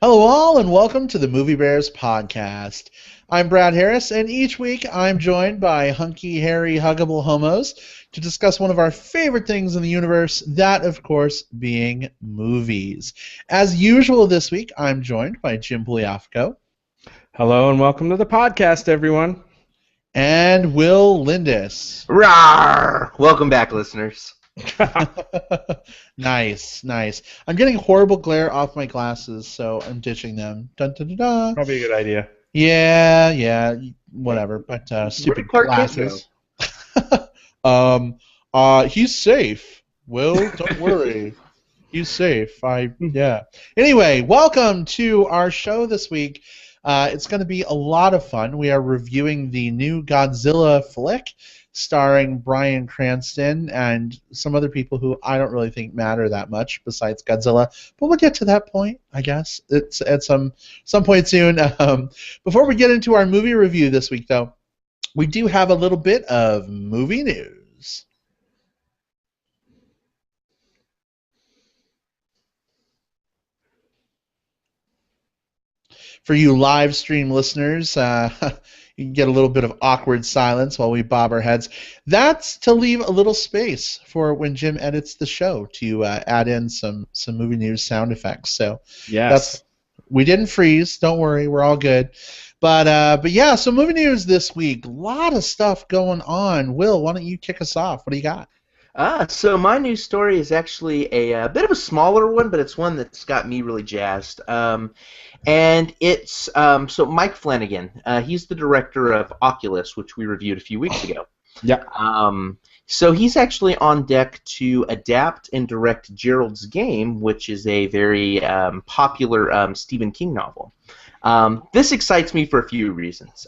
Hello, all, and welcome to the Movie Bears podcast. I'm Brad Harris, and each week I'm joined by hunky, hairy, huggable homos to discuss one of our favorite things in the universe, that, of course, being movies. As usual this week, I'm joined by Jim Pliafco. Hello and welcome to the podcast, everyone. And Will Lindis. Rawr! Welcome back, listeners. Nice, nice. I'm getting horrible glare off my glasses, so I'm ditching them. Dun, dun, dun, dun. Probably a good idea. Yeah, whatever. But stupid Clark Kent glasses. He's safe. Will, don't worry. He's safe. Yeah. Anyway, welcome to our show this week. It's going to be a lot of fun. We are reviewing the new Godzilla flick starring Bryan Cranston and some other people who I don't really think matter that much besides Godzilla. But we'll get to that point, I guess. It's at some point soon. Before we get into our movie review this week, though, we do have a little bit of movie news. For you live stream listeners, you can get a little bit of awkward silence while we bob our heads. That's to leave a little space for when Jim edits the show to add in some movie news sound effects. So Yes. we didn't freeze. Don't worry, we're all good. But yeah, so movie news this week. A lot of stuff going on. Will, why don't you kick us off? What do you got? So my news story is actually a bit of a smaller one, but it's one that's got me really jazzed. And it's so Mike Flanagan. He's the director of Oculus, which we reviewed a few weeks ago. Yeah. So he's actually on deck to adapt and direct Gerald's Game, which is a very popular Stephen King novel. This excites me for a few reasons.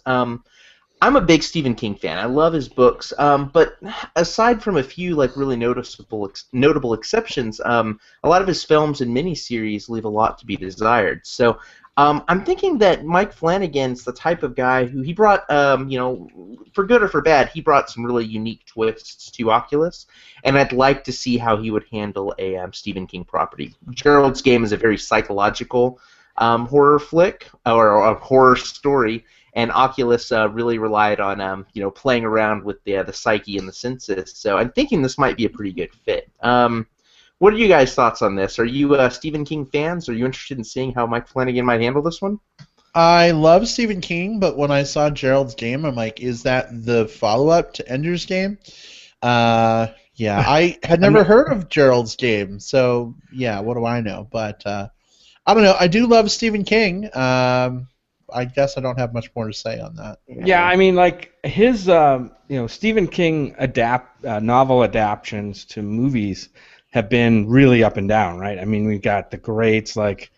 I'm a big Stephen King fan. I love his books, but aside from a few really notable exceptions, a lot of his films and miniseries leave a lot to be desired. So I'm thinking that Mike Flanagan's the type of guy who he brought, for good or for bad, he brought some really unique twists to Oculus, and I'd like to see how he would handle a Stephen King property. Gerald's Game is a very psychological horror flick or a horror story. And Oculus really relied on, playing around with the psyche and the senses. So I'm thinking this might be a pretty good fit. What are you guys' thoughts on this? Are you Stephen King fans? Are you interested in seeing how Mike Flanagan might handle this one? I love Stephen King, but when I saw Gerald's Game, I'm like, is that the follow-up to Ender's Game? Yeah, I had never heard of Gerald's Game, so yeah, what do I know? But I don't know. I do love Stephen King. I guess I don't have much more to say on that. Yeah, I mean, his, Stephen King novel adaptations to movies have been really up and down, right? I mean, we've got the greats like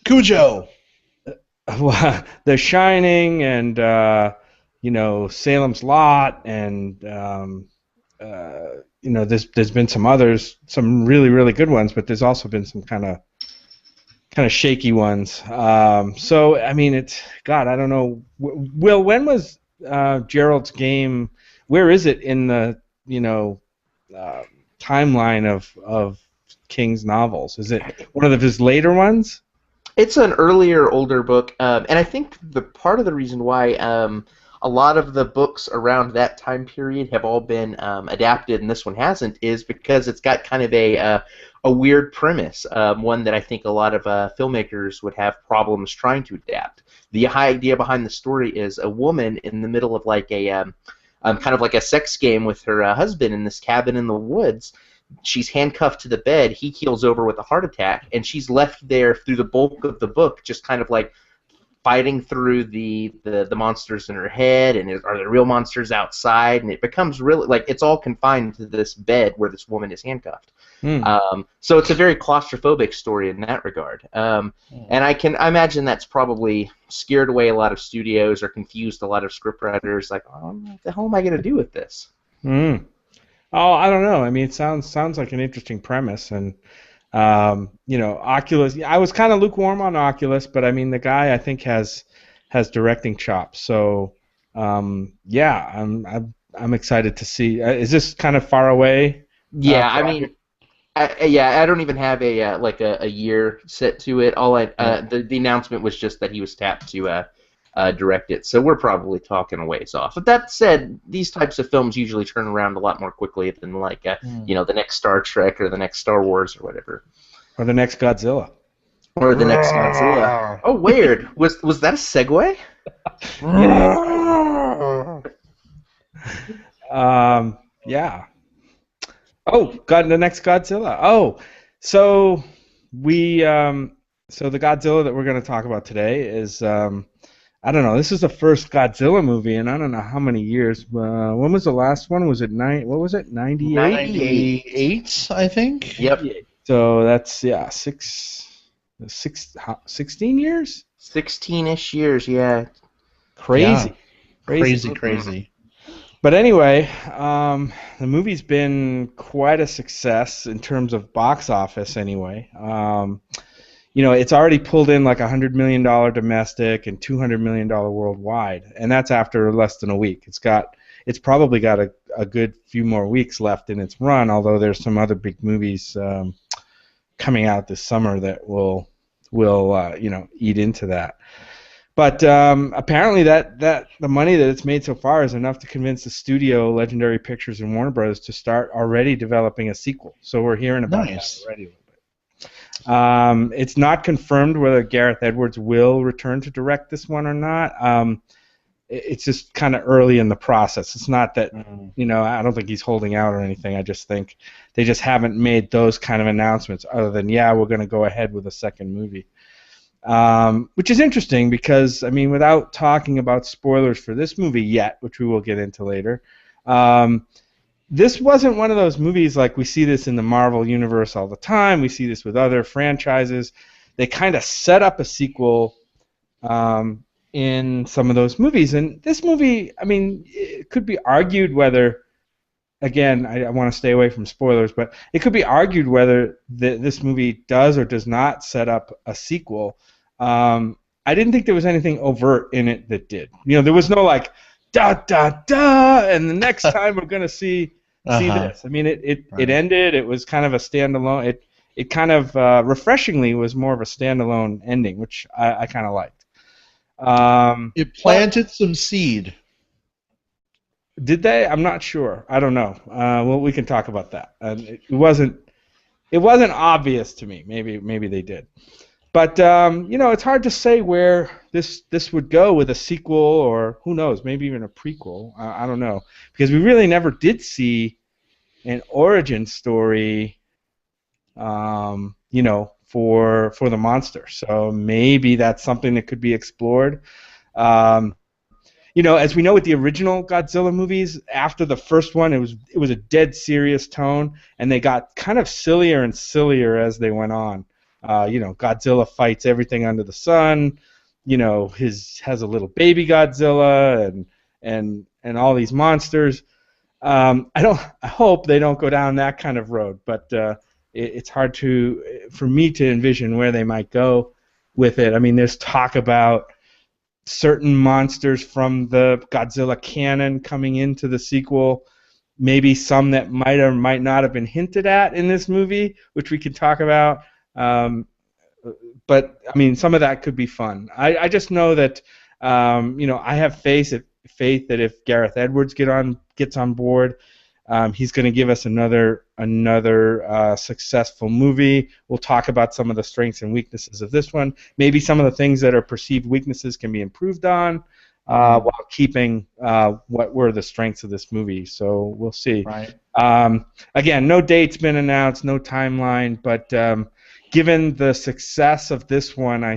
Cujo, The Shining, and Salem's Lot, and there's been some others, some really really good ones, but there's also been some kind of shaky ones. So I mean, I don't know. Will, when was Gerald's Game? Where is it in the timeline of King's novels? Is it one of his later ones? It's an earlier, older book, and I think the part of the reason why a lot of the books around that time period have all been adapted and this one hasn't is because it's got kind of a weird premise, one that I think a lot of filmmakers would have problems trying to adapt. The idea behind the story is a woman in the middle of kind of like a sex game with her husband in this cabin in the woods. She's handcuffed to the bed. He keels over with a heart attack, and she's left there through the bulk of the book, just kind of like fighting through the monsters in her head, and are there real monsters outside? And it becomes really it's all confined to this bed where this woman is handcuffed. So it's a very claustrophobic story in that regard. And I imagine that's probably scared away a lot of studios or confused a lot of scriptwriters. Like, oh, what the hell am I going to do with this? Oh, I don't know. I mean, it sounds like an interesting premise, and Oculus. I was kind of lukewarm on Oculus, but I mean, the guy I think has directing chops. So yeah, I'm excited to see. Is this kind of far away? Yeah, I mean, Yeah, I don't even have a like a year set to it. All I Yeah. the announcement was just that he was tapped to direct it. So we're probably talking a ways off. But that said, these types of films usually turn around a lot more quickly than like the next Star Trek or the next Star Wars or whatever, Or the next Godzilla. or the next Godzilla. Oh, weird. Was that a segue? Yeah. Oh, God, the next Godzilla. Oh, so we so the Godzilla that we're going to talk about today is I don't know. This is the first Godzilla movie, and I don't know how many years. When was the last one? Was it What was it? 98. 98, I think. Yep. So that's 16 years. 16-ish years. Yeah. Crazy. Yeah. Crazy. But anyway, the movie's been quite a success in terms of box office. Anyway, it's already pulled in like $100 million domestic and $200 million worldwide, and that's after less than a week. It's probably got a good few more weeks left in its run. Although there's some other big movies coming out this summer that will eat into that. But apparently that the money that it's made so far is enough to convince the studio, Legendary Pictures and Warner Bros. To start already developing a sequel. So we're hearing about that already a little bit. It's not confirmed whether Gareth Edwards will return to direct this one or not. It's just kind of early in the process. It's not that, I don't think he's holding out or anything. I just think they just haven't made those kind of announcements other than, we're going to go ahead with a second movie. Which is interesting because, without talking about spoilers for this movie yet, which we will get into later, this wasn't one of those movies like we see this in the Marvel Universe all the time. We see this with other franchises. They kind of set up a sequel in some of those movies. And this movie, it could be argued whether, again, I want to stay away from spoilers, but it could be argued whether this movie does or does not set up a sequel. I didn't think there was anything overt in it that did. There was no like, da, da, da, and the next time we're going to see this. It ended. It was kind of a standalone. It kind of refreshingly was more of a standalone ending, which I kind of liked. It planted some seed. Did they? I'm not sure. I don't know. Well, we can talk about that. It wasn't obvious to me. Maybe they did. But it's hard to say where this would go with a sequel, or who knows, maybe even a prequel. I don't know, because we really never did see an origin story, for the monster. So maybe that's something that could be explored. As we know with the original Godzilla movies, after the first one, it was a dead serious tone, and they got kind of sillier and sillier as they went on. Godzilla fights everything under the sun. Has a little baby Godzilla and all these monsters. I hope they don't go down that kind of road, but it's hard for me to envision where they might go with it. There's talk about certain monsters from the Godzilla canon coming into the sequel, maybe some that might or might not have been hinted at in this movie, which we can talk about. But some of that could be fun. I just know that I have faith that if Gareth Edwards gets on board, he's going to give us another successful movie. We'll talk about some of the strengths and weaknesses of this one. Maybe some of the things that are perceived weaknesses can be improved on, while keeping what were the strengths of this movie. So we'll see. Right. Again, no date's been announced, no timeline, but given the success of this one, I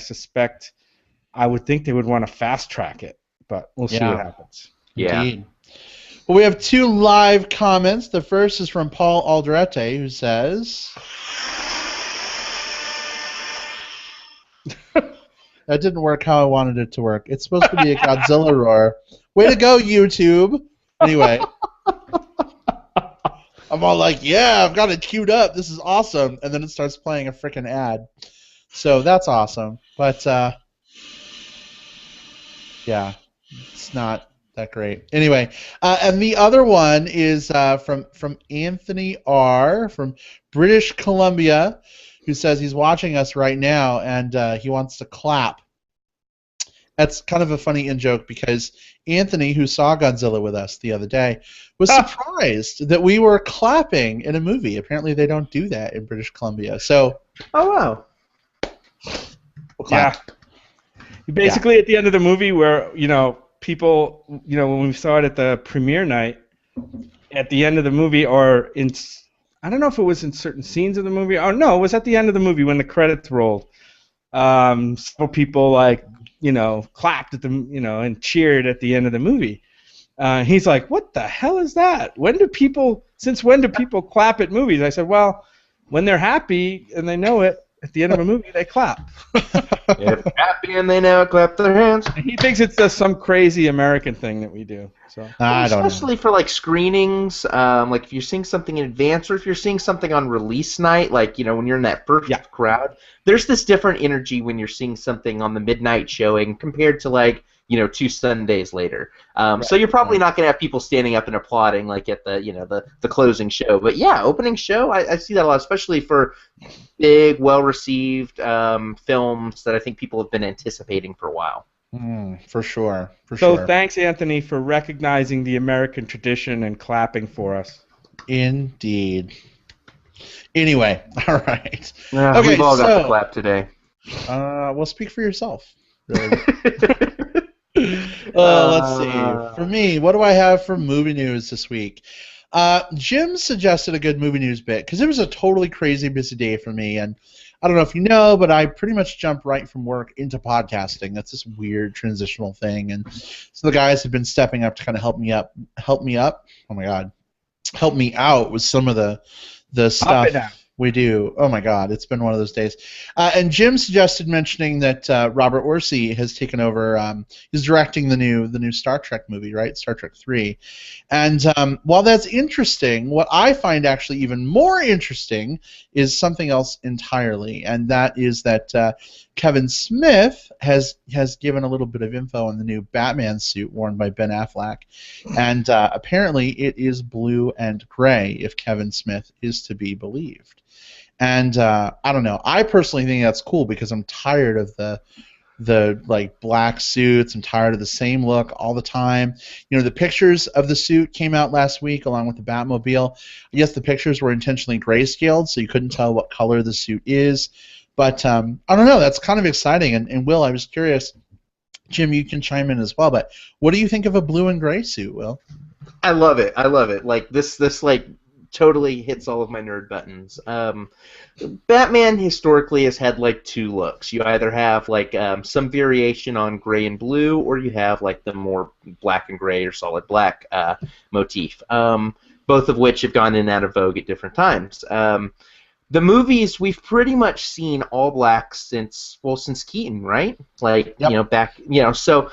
would think they would want to fast track it, but we'll see what happens. Yeah. Indeed. Well, we have 2 live comments. The first is from Paul Alderete, who says, that didn't work how I wanted it to work. It's supposed to be a Godzilla roar. Way to go, YouTube. Anyway. I'm all like, I've got it queued up. This is awesome. And then it starts playing a freaking ad. So that's awesome. But, it's not that great. Anyway, and the other one is from Anthony R. from British Columbia, who says he's watching us right now and he wants to clap. That's kind of a funny in-joke because Anthony, who saw Godzilla with us the other day, was surprised that we were clapping in a movie. Apparently they don't do that in British Columbia. So, oh, wow. We'll clap. Basically, at the end of the movie where, people, when we saw it at the premiere night, at the end of the movie or I don't know if it was in certain scenes of the movie. Oh, no, it was at the end of the movie when the credits rolled. Several people, clapped at them, and cheered at the end of the movie. He's like, what the hell is that? Since when do people clap at movies? I said, well, when they're happy and they know it, at the end of a movie, they clap. If they're happy and they know it, clap their hands. And he thinks it's just some crazy American thing that we do. So I don't know. Especially for screenings, if you're seeing something in advance or if you're seeing something on release night, when you're in that first crowd, there's this different energy when you're seeing something on the midnight showing compared to 2 Sundays later. So you're probably not going to have people standing up and applauding at the closing show. But yeah, opening show, I see that a lot, especially for big, well-received films that I think people have been anticipating for a while. For sure. So thanks, Anthony, for recognizing the American tradition and clapping for us. Indeed. Anyway, all right. Okay, we've all got to clap today. Well, speak for yourself. Really. Let's see. For me, what do I have for movie news this week? Jim suggested a good movie news bit because it was a totally crazy busy day for me, and I don't know if you know, but I pretty much jumped right from work into podcasting. That's this weird transitional thing, and so the guys have been stepping up to kind of help me up. Oh my God, help me out with some of the stuff we do. Oh my God, it's been one of those days. And Jim suggested mentioning that Robert Orci has taken over. He's directing the new Star Trek movie, right? Star Trek 3. And while that's interesting, what I find actually even more interesting is something else entirely, and that is that Kevin Smith has given a little bit of info on the new Batman suit worn by Ben Affleck, and apparently it is blue and gray, if Kevin Smith is to be believed. And I don't know. I personally think that's cool because I'm tired of the black suits. I'm tired of the same look all the time. The pictures of the suit came out last week along with the Batmobile. Yes, the pictures were intentionally grayscaled, so you couldn't tell what color the suit is. But I don't know. That's kind of exciting. And Will, I was curious. Jim, you can chime in as well. But what do you think of a blue and gray suit, Will? I love it. This totally hits all of my nerd buttons. Batman historically has had 2 looks. You either have some variation on gray and blue, or you have the more black and gray or solid black motif. Both of which have gone in and out of vogue at different times. The movies, we've pretty much seen all black since Keaton, right? So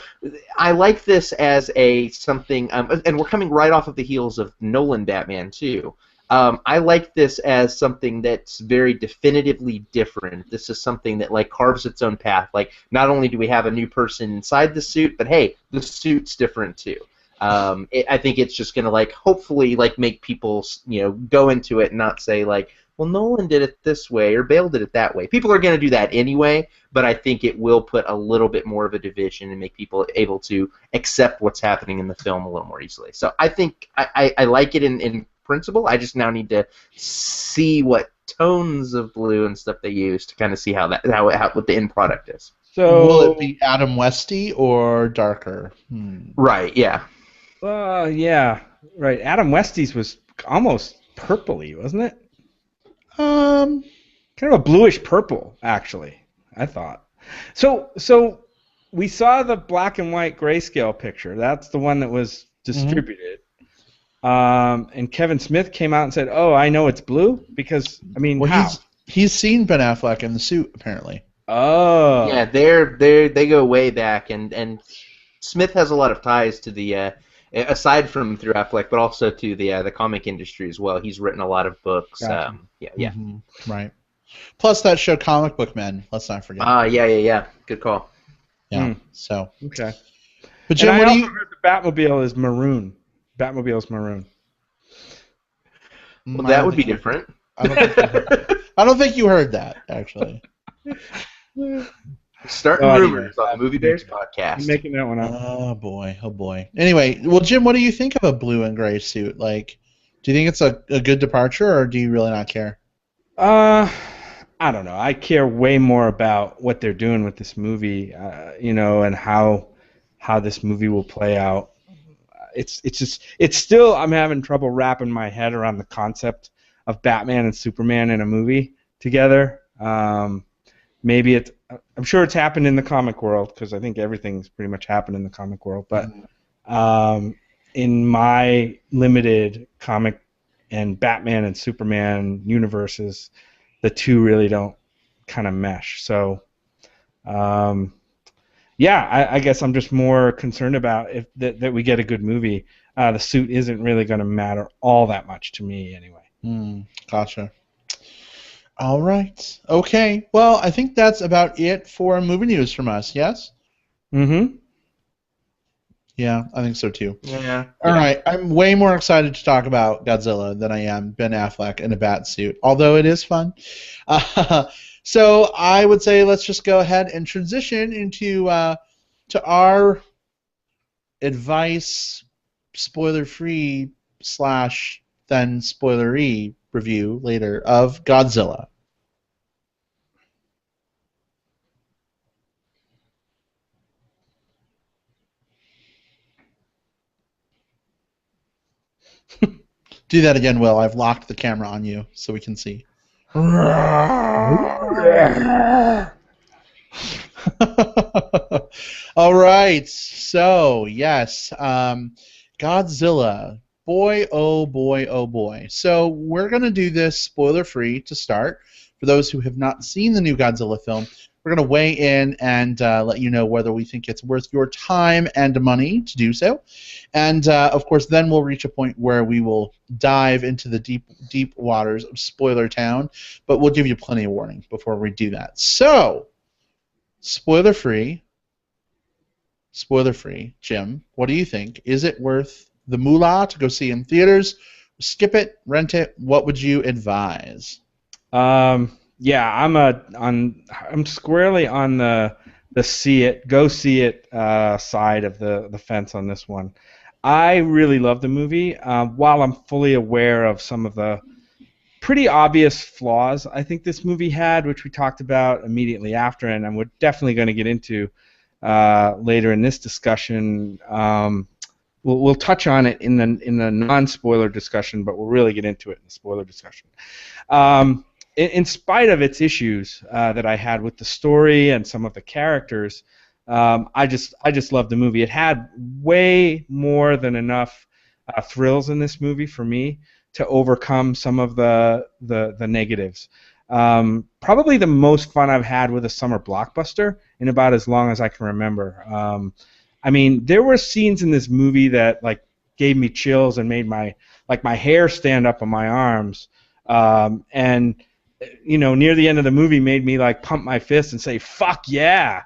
I like this as something, and we're coming right off of the heels of Nolan Batman too. I like this as something that's very definitively different. This is something that carves its own path. Not only do we have a new person inside the suit, but hey, the suit's different too. I think it's just gonna hopefully make people go into it and not say well, Nolan did it this way or Bale did it that way. People are going to do that anyway, but I think it will put a little bit more of a division and make people able to accept what's happening in the film a little more easily. So I think I like it in principle. I just now need to see what tones of blue and stuff they use to kind of see how what the end product is. So will it be Adam Westy or darker? Right. Yeah. Yeah. Right. Adam Westy's was almost purpley, wasn't it? Kind of a bluish purple, actually, I thought. So we saw the black and white grayscale picture. That's the one that was distributed. And Kevin Smith came out and said, "Oh, I know it's blue," because how? He's seen Ben Affleck in the suit apparently. Oh. Yeah, they go way back, and Smith has a lot of ties to the aside from through Affleck, but also to the comic industry as well. He's written a lot of books. Gotcha. Yeah. Right. Plus that show Comic Book Men. Let's not forget. Yeah. Good call. Yeah. So. Okay. But And Jim, I what do also you? heard the Batmobile is maroon. Batmobile's maroon. Well, I that don't would be think you, different. I don't think you heard. I don't think you heard that actually. Starting Oh, anyway, rumors on the Movie Bears I'm podcast. making that one up. Oh boy, oh boy. Anyway, well, Jim, what do you think of a blue and gray suit? Like, do you think it's a good departure, or do you really not care? Uh, I don't know. I care way more about what they're doing with this movie, and how this movie will play out. It's still, I'm having trouble wrapping my head around the concept of Batman and Superman in a movie together. Maybe I'm sure it's happened in the comic world, because I think everything's pretty much happened in the comic world. But in my limited comic and Batman and Superman universes, the two really don't kind of mesh. So, yeah, I guess I'm just more concerned about that we get a good movie. The suit isn't really going to matter all that much to me anyway. Gotcha. All right. Okay. Well, I think that's about it for movie news from us. Yes. Mm-hmm. Yeah, I think so too. Yeah. All right. I'm way more excited to talk about Godzilla than I am Ben Affleck in a bat suit, although it is fun. So I would say let's just go ahead and transition into to our advice, spoiler-free / then spoilery review later of Godzilla. Do that again, Will. I've locked the camera on you so we can see. All right. So, yes, Godzilla. Boy, oh boy, oh boy. So, we're going to do this spoiler free to start. For those who have not seen the new Godzilla film, we're going to weigh in and let you know whether we think it's worth your time and money to do so. And, of course, then we'll reach a point where we will dive into the deep waters of Spoiler Town. But we'll give you plenty of warning before we do that. So, spoiler free, Jim, what do you think? Is it worth the moolah to go see in theaters? Skip it, rent it. What would you advise? Yeah, I'm squarely on the go see it side of the fence on this one. I really love the movie. While I'm fully aware of some of the pretty obvious flaws I think this movie had, which we talked about immediately after, and we're definitely going to get into later in this discussion. We'll touch on it in the non-spoiler discussion, but we'll really get into it in the spoiler discussion. In spite of its issues that I had with the story and some of the characters, I just loved the movie. It had way more than enough thrills in this movie for me to overcome some of the negatives. Probably the most fun I've had with a summer blockbuster in about as long as I can remember. I mean, there were scenes in this movie that like gave me chills and made my hair stand up on my arms, and near the end of the movie made me like pump my fist and say, "Fuck yeah,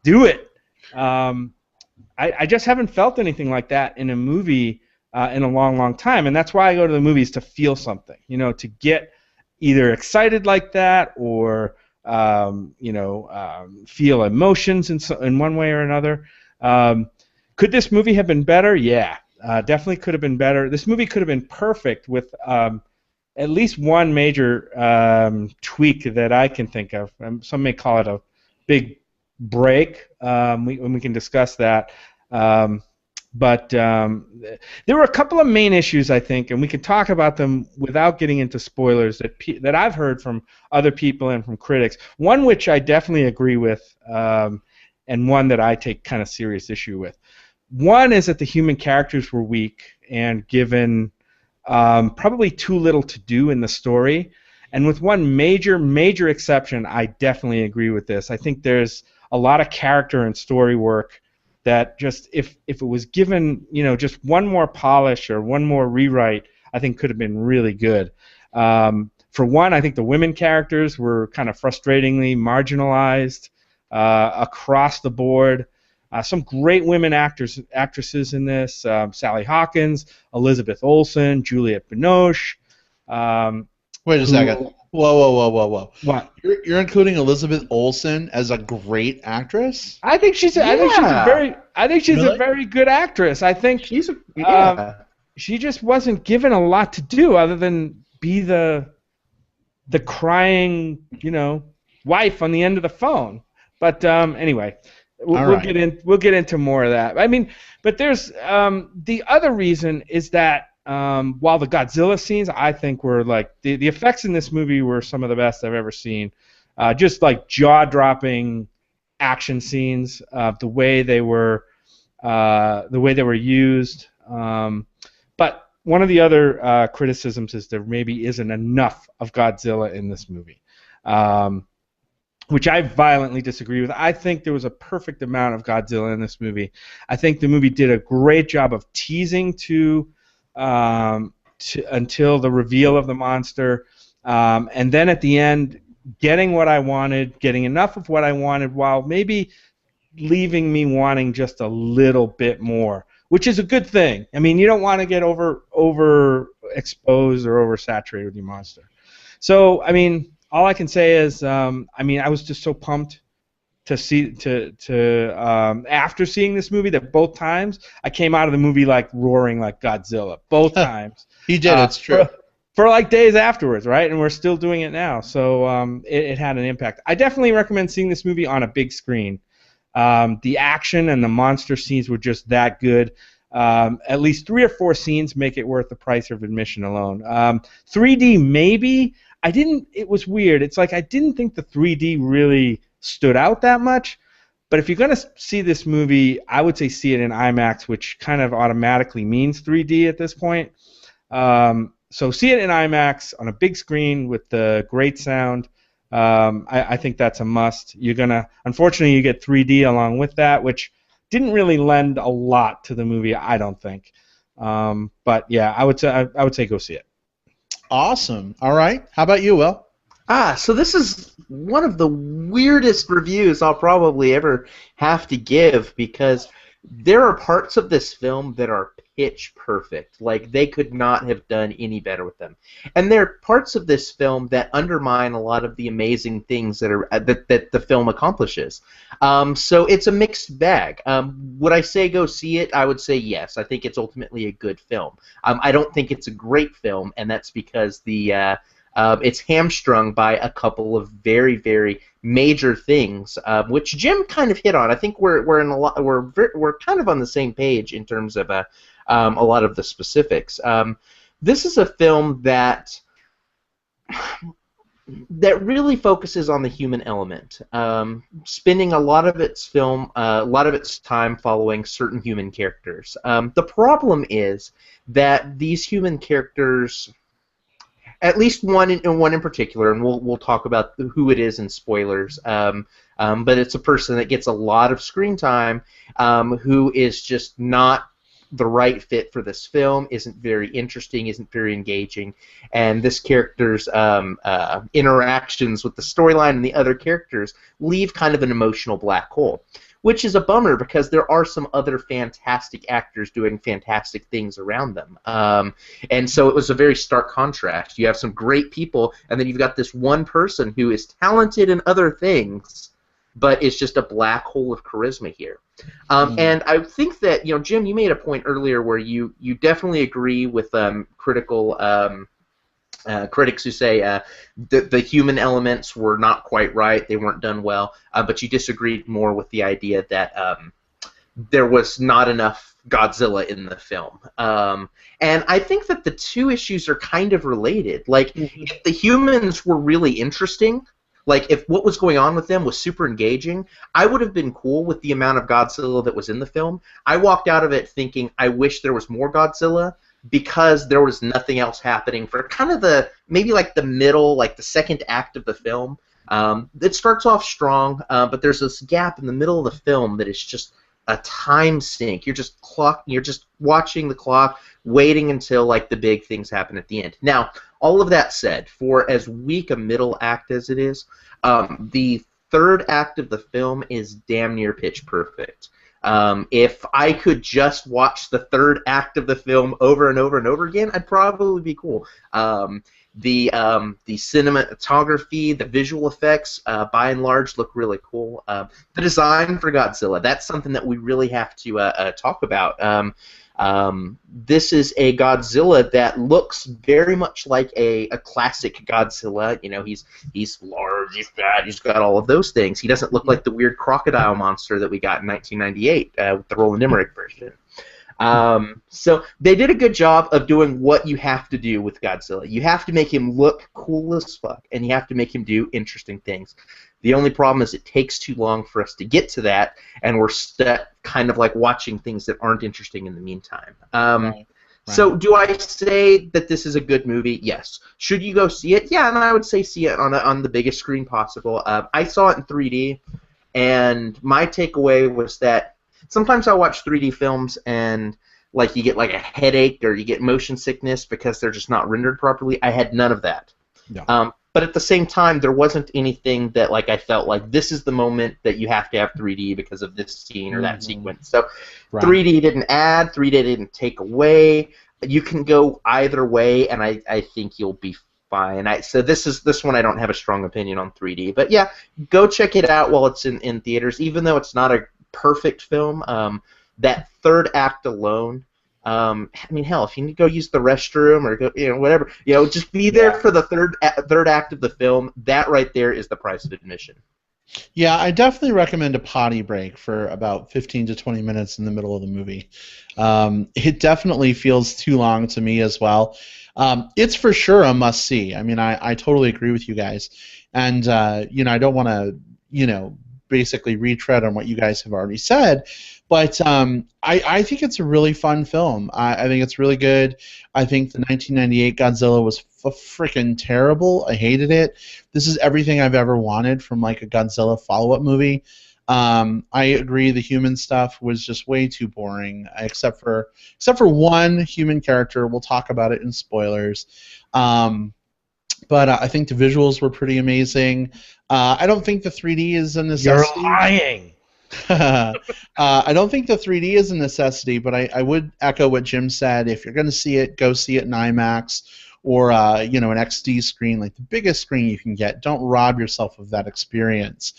do it." I just haven't felt anything like that in a movie in a long, long time, and that's why I go to the movies, to feel something, to get either excited like that or feel emotions in one way or another. Could this movie have been better? Yeah, definitely could have been better. This movie could have been perfect with at least one major tweak that I can think of. Some may call it a big break. We can discuss that. But there were a couple of main issues, I think, and we could talk about them without getting into spoilers that I've heard from other people and from critics. One which I definitely agree with, and one that I take kind of serious issue with. One is that the human characters were weak and given probably too little to do in the story. And with one major exception, I definitely agree with this. I think there's a lot of character and story work that just if it was given just one more polish or one more rewrite, I think could have been really good. For one, I think the women characters were kind of frustratingly marginalized across the board. Some great women actresses in this: Sally Hawkins, Elizabeth Olsen, Juliette Binoche. Wait a second. Whoa. What? You're including Elizabeth Olsen as a great actress? I think she's Yeah. a Really? very good actress. I think She's a yeah. she just wasn't given a lot to do other than be the crying, wife on the end of the phone. But anyway, we'll get into more of that. I mean, but there's the other reason is that while the Godzilla scenes, I think were like the effects in this movie were some of the best I've ever seen. Just like jaw-dropping action scenes, the way they were used. But one of the other criticisms is there maybe isn't enough of Godzilla in this movie, which I violently disagree with. I think there was a perfect amount of Godzilla in this movie. I think the movie did a great job of teasing until the reveal of the monster, and then at the end, getting what I wanted, getting enough of what I wanted, while maybe leaving me wanting just a little bit more, which is a good thing. I mean, you don't want to get overexposed or oversaturated with your monster. So, I mean, all I can say is, I was just so pumped to see after seeing this movie that both times I came out of the movie like roaring like Godzilla. Both times. He did. It's true. For like days afterwards, right? And we're still doing it now. So it had an impact. I definitely recommend seeing this movie on a big screen. The action and the monster scenes were just that good. At least 3 or 4 scenes make it worth the price of admission alone. 3D maybe. It was weird. It's like I didn't think the 3D really stood out that much. But if you're going to see this movie, I would say see it in IMAX, which kind of automatically means 3D at this point. So see it in IMAX on a big screen with the great sound. I think that's a must. Unfortunately, you get 3D along with that, which didn't really lend a lot to the movie, I don't think. But yeah, I would say go see it. Awesome. All right. How about you, Will? So this is one of the weirdest reviews I'll probably ever have to give, because there are parts of this film that are pitch perfect. Like, they could not have done any better with them. And there are parts of this film that undermine a lot of the amazing things that the film accomplishes. So it's a mixed bag. Would I say go see it? I would say yes. I think it's ultimately a good film. I don't think it's a great film, and that's because it's hamstrung by a couple of very, very major things, which Jim kind of hit on. I think we're kind of on the same page in terms of a lot of the specifics. This is a film that really focuses on the human element, spending a lot of its time following certain human characters. The problem is that these human characters, at least one in particular, and we'll talk about who it is in spoilers. But it's a person that gets a lot of screen time, who is just not the right fit for this film, isn't very interesting, isn't very engaging, and this character's interactions with the storyline and the other characters leave kind of an emotional black hole, which is a bummer because there are some other fantastic actors doing fantastic things around them. And so it was a very stark contrast. You have some great people, and then you've got this one person who is talented in other things, but is just a black hole of charisma here. And I think that, Jim, you made a point earlier where you definitely agree with critics who say the human elements were not quite right, they weren't done well, but you disagreed more with the idea that there was not enough Godzilla in the film. And I think that the two issues are kind of related. Like, if the humans were really interesting, like, if what was going on with them was super engaging, I would have been cool with the amount of Godzilla that was in the film. I walked out of it thinking, I wish there was more Godzilla, because there was nothing else happening for kind of maybe the middle, like the second act of the film. It starts off strong, but there's this gap in the middle of the film that is just a time sink. You're just watching the clock, waiting until the big things happen at the end. Now, all of that said, for as weak a middle act as it is, the third act of the film is damn near pitch perfect. If I could just watch the third act of the film over and over and over again, I'd probably be cool. The cinematography, the visual effects, by and large, look really cool. The design for Godzilla, that's something that we really have to talk about. This is a Godzilla that looks very much like a classic Godzilla. You know, he's large, he's fat, he's got all of those things. He doesn't look like the weird crocodile monster that we got in 1998 with the Roland Emmerich version. So they did a good job of doing what you have to do with Godzilla. You have to make him look cool as fuck, and you have to make him do interesting things. The only problem is it takes too long for us to get to that, and we're stuck kind of like watching things that aren't interesting in the meantime. Right. So do I say that this is a good movie? Yes. Should you go see it? Yeah, and I would say see it on the biggest screen possible. I saw it in 3D, and my takeaway was that sometimes I watch 3D films and like you get like a headache or you get motion sickness because they're just not rendered properly. I had none of that. Yeah. But at the same time, there wasn't anything that like I felt like this is the moment that you have to have 3D because of this scene or that sequence. So 3D didn't add, 3D didn't take away. You can go either way, and I think you'll be fine. So this one I don't have a strong opinion on 3D. But yeah, go check it out while it's in theaters, even though it's not a perfect film. That third act alone, I mean, hell, if you need to go use the restroom or go, whatever, just be there for the third act of the film. That right there is the price of admission. Yeah, I definitely recommend a potty break for about 15 to 20 minutes in the middle of the movie. It definitely feels too long to me as well. It's for sure a must-see. I mean, I totally agree with you guys. And, I don't want to, basically retread on what you guys have already said, but I think it's a really fun film. I think it's really good. I think the 1998 Godzilla was freaking terrible. I hated it. This is everything I've ever wanted from like a Godzilla follow-up movie. I agree the human stuff was just way too boring, except for one human character. We'll talk about it in spoilers. But I think the visuals were pretty amazing. I don't think the 3D is a necessity. You're lying. I don't think the 3D is a necessity, but I would echo what Jim said. If you're going to see it, go see it in IMAX or an XD screen, like the biggest screen you can get. Don't rob yourself of that experience.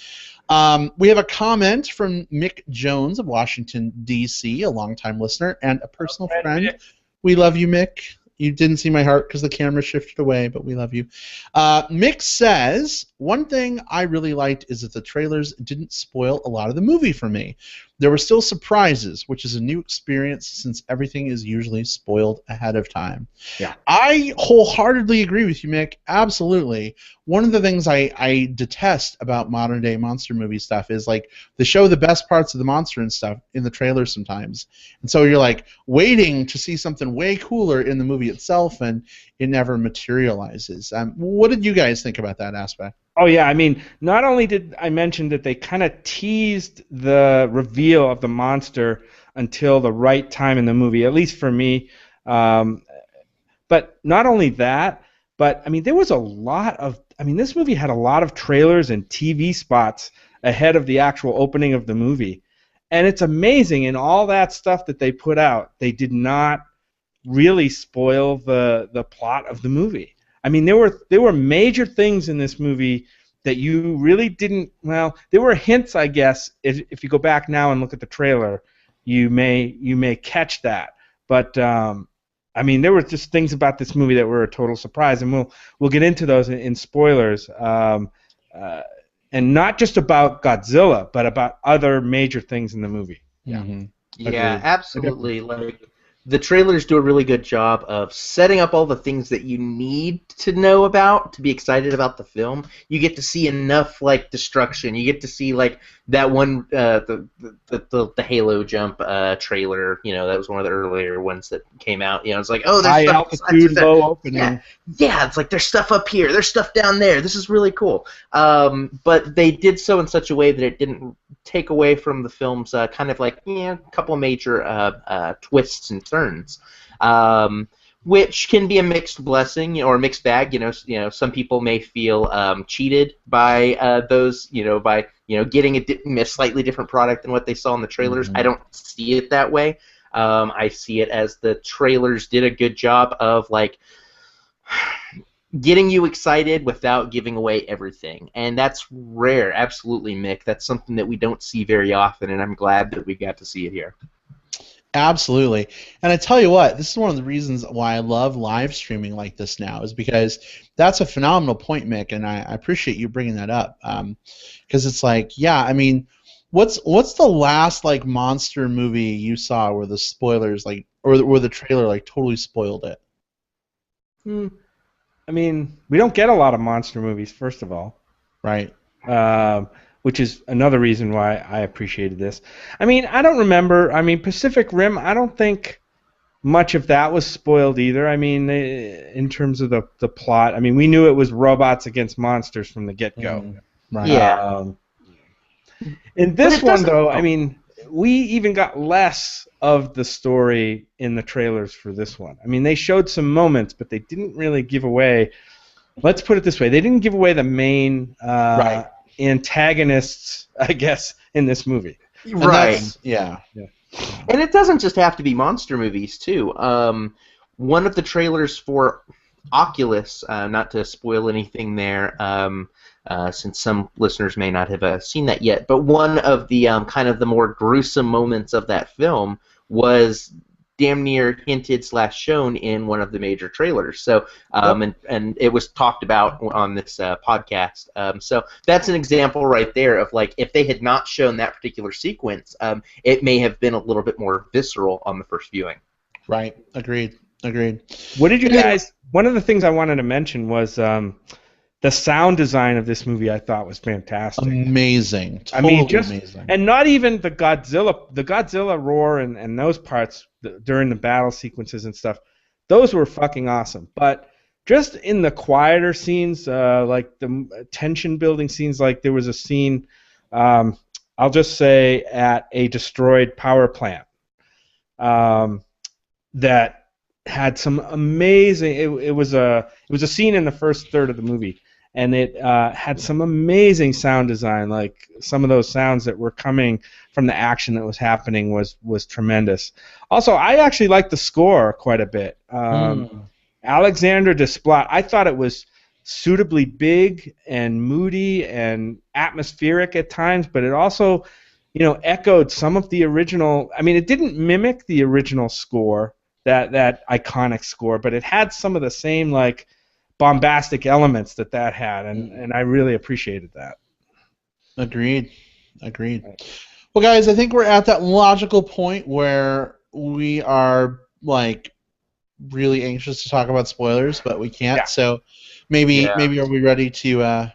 We have a comment from Mick Jones of Washington, D.C., a longtime listener and a personal friend. We love you, Mick. You didn't see my heart because the camera shifted away, but we love you. Mick says, one thing I really liked is that the trailers didn't spoil a lot of the movie for me. There were still surprises, which is a new experience since everything is usually spoiled ahead of time. Yeah. I wholeheartedly agree with you, Mick. Absolutely. One of the things I detest about modern day monster movie stuff is like they show the best parts of the monster and stuff in the trailer sometimes. And so you're like waiting to see something way cooler in the movie itself, and it never materializes. What did you guys think about that aspect? Oh, yeah. I mean, not only did I mention that they kind of teased the reveal of the monster until the right time in the movie, at least for me, but not only that, but, I mean, there was a lot of, I mean, this movie had a lot of trailers and TV spots ahead of the actual opening of the movie. And it's amazing, in all that stuff that they put out, they did not really spoil the plot of the movie. I mean, there were major things in this movie that you really didn't. Well, there were hints, I guess. If you go back now and look at the trailer, you may catch that. But I mean, there were just things about this movie that were a total surprise, and we'll get into those in spoilers. And not just about Godzilla, but about other major things in the movie. Yeah. Mm-hmm. Yeah, absolutely. Like, the trailers do a really good job of setting up all the things that you need to know about to be excited about the film. You get to see enough like destruction. You get to see like that one the Halo jump trailer. That was one of the earlier ones that came out. It's like, oh, there's high stuff altitude, low opening. Yeah, it's like there's stuff up here, there's stuff down there. This is really cool. But they did so in such a way that it didn't take away from the film's kind of like a couple of major twists and turns. which can be a mixed blessing or a mixed bag. Some people may feel cheated by those, by getting a slightly different product than what they saw in the trailers. I don't see it that way. I see it as the trailers did a good job of like getting you excited without giving away everything, and that's rare. Absolutely, Mick. That's something that we don't see very often, and I'm glad that we got to see it here. Absolutely. And I tell you what, this is one of the reasons why I love live streaming like this now, is because that's a phenomenal point, Mick, and I appreciate you bringing that up. Because it's like, yeah, I mean, what's the last like monster movie you saw where the spoilers like, or where the trailer like totally spoiled it? I mean, we don't get a lot of monster movies, first of all. Right. Which is another reason why I appreciated this. I mean, I don't remember. I mean, Pacific Rim, I don't think much of that was spoiled either. I mean, in terms of the plot, I mean, we knew it was robots against monsters from the get-go. Right. Yeah. In this one, though, I mean, we even got less of the story in the trailers for this one. I mean, they showed some moments, but they didn't really give away. Let's put it this way: they didn't give away the main antagonists, I guess, in this movie. Right. Yeah. And it doesn't just have to be monster movies, too. One of the trailers for Oculus, not to spoil anything there, since some listeners may not have seen that yet, but one of the kind of the more gruesome moments of that film was damn near hinted / shown in one of the major trailers. So, and it was talked about on this podcast. So that's an example right there of like, if they had not shown that particular sequence, it may have been a little bit more visceral on the first viewing. Right. Agreed. What did you guys? One of the things I wanted to mention was the sound design of this movie. I thought was fantastic. Amazing. Totally, I mean, just amazing. And not even the Godzilla roar and those parts during the battle sequences and stuff. Those were fucking awesome. But just in the quieter scenes, like the tension building scenes, like there was a scene, I'll just say at a destroyed power plant, that had some amazing. It was a scene in the first third of the movie, and it had some amazing sound design. Like some of those sounds that were coming from the action that was happening was tremendous. Also, I actually liked the score quite a bit. Alexander Desplat, I thought it was suitably big and moody and atmospheric at times, but it also, echoed some of the original. I mean, it didn't mimic the original score, that iconic score, but it had some of the same like bombastic elements that had, and I really appreciated that. Agreed. Well, guys, I think we're at that logical point where we are like really anxious to talk about spoilers, but we can't. Yeah. So maybe are we ready to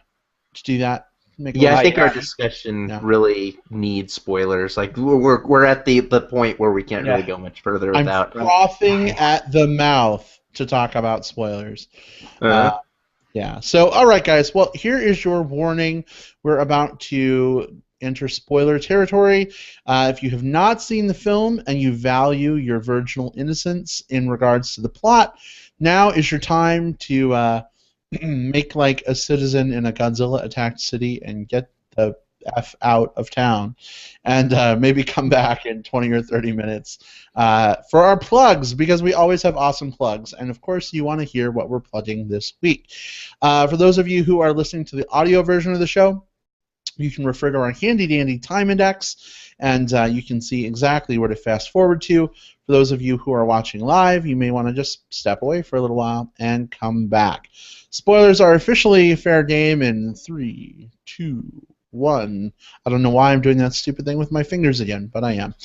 do that? I think our discussion really needs spoilers. Like we're at the point where we can't really go much further without. I'm frothing at the mouth to talk about spoilers. So, all right, guys. Well, here is your warning. We're about to enter spoiler territory. If you have not seen the film and you value your virginal innocence in regards to the plot, now is your time to make like a citizen in a Godzilla-attacked city and get the F out of town, and maybe come back in 20 or 30 minutes for our plugs, because we always have awesome plugs, and of course you want to hear what we're plugging this week. For those of you who are listening to the audio version of the show, you can refer to our handy-dandy time index, and you can see exactly where to fast forward to. For those of you who are watching live, you may want to just step away for a little while and come back. Spoilers are officially fair game in 3, 2, 1. I don't know why I'm doing that stupid thing with my fingers again, but I am.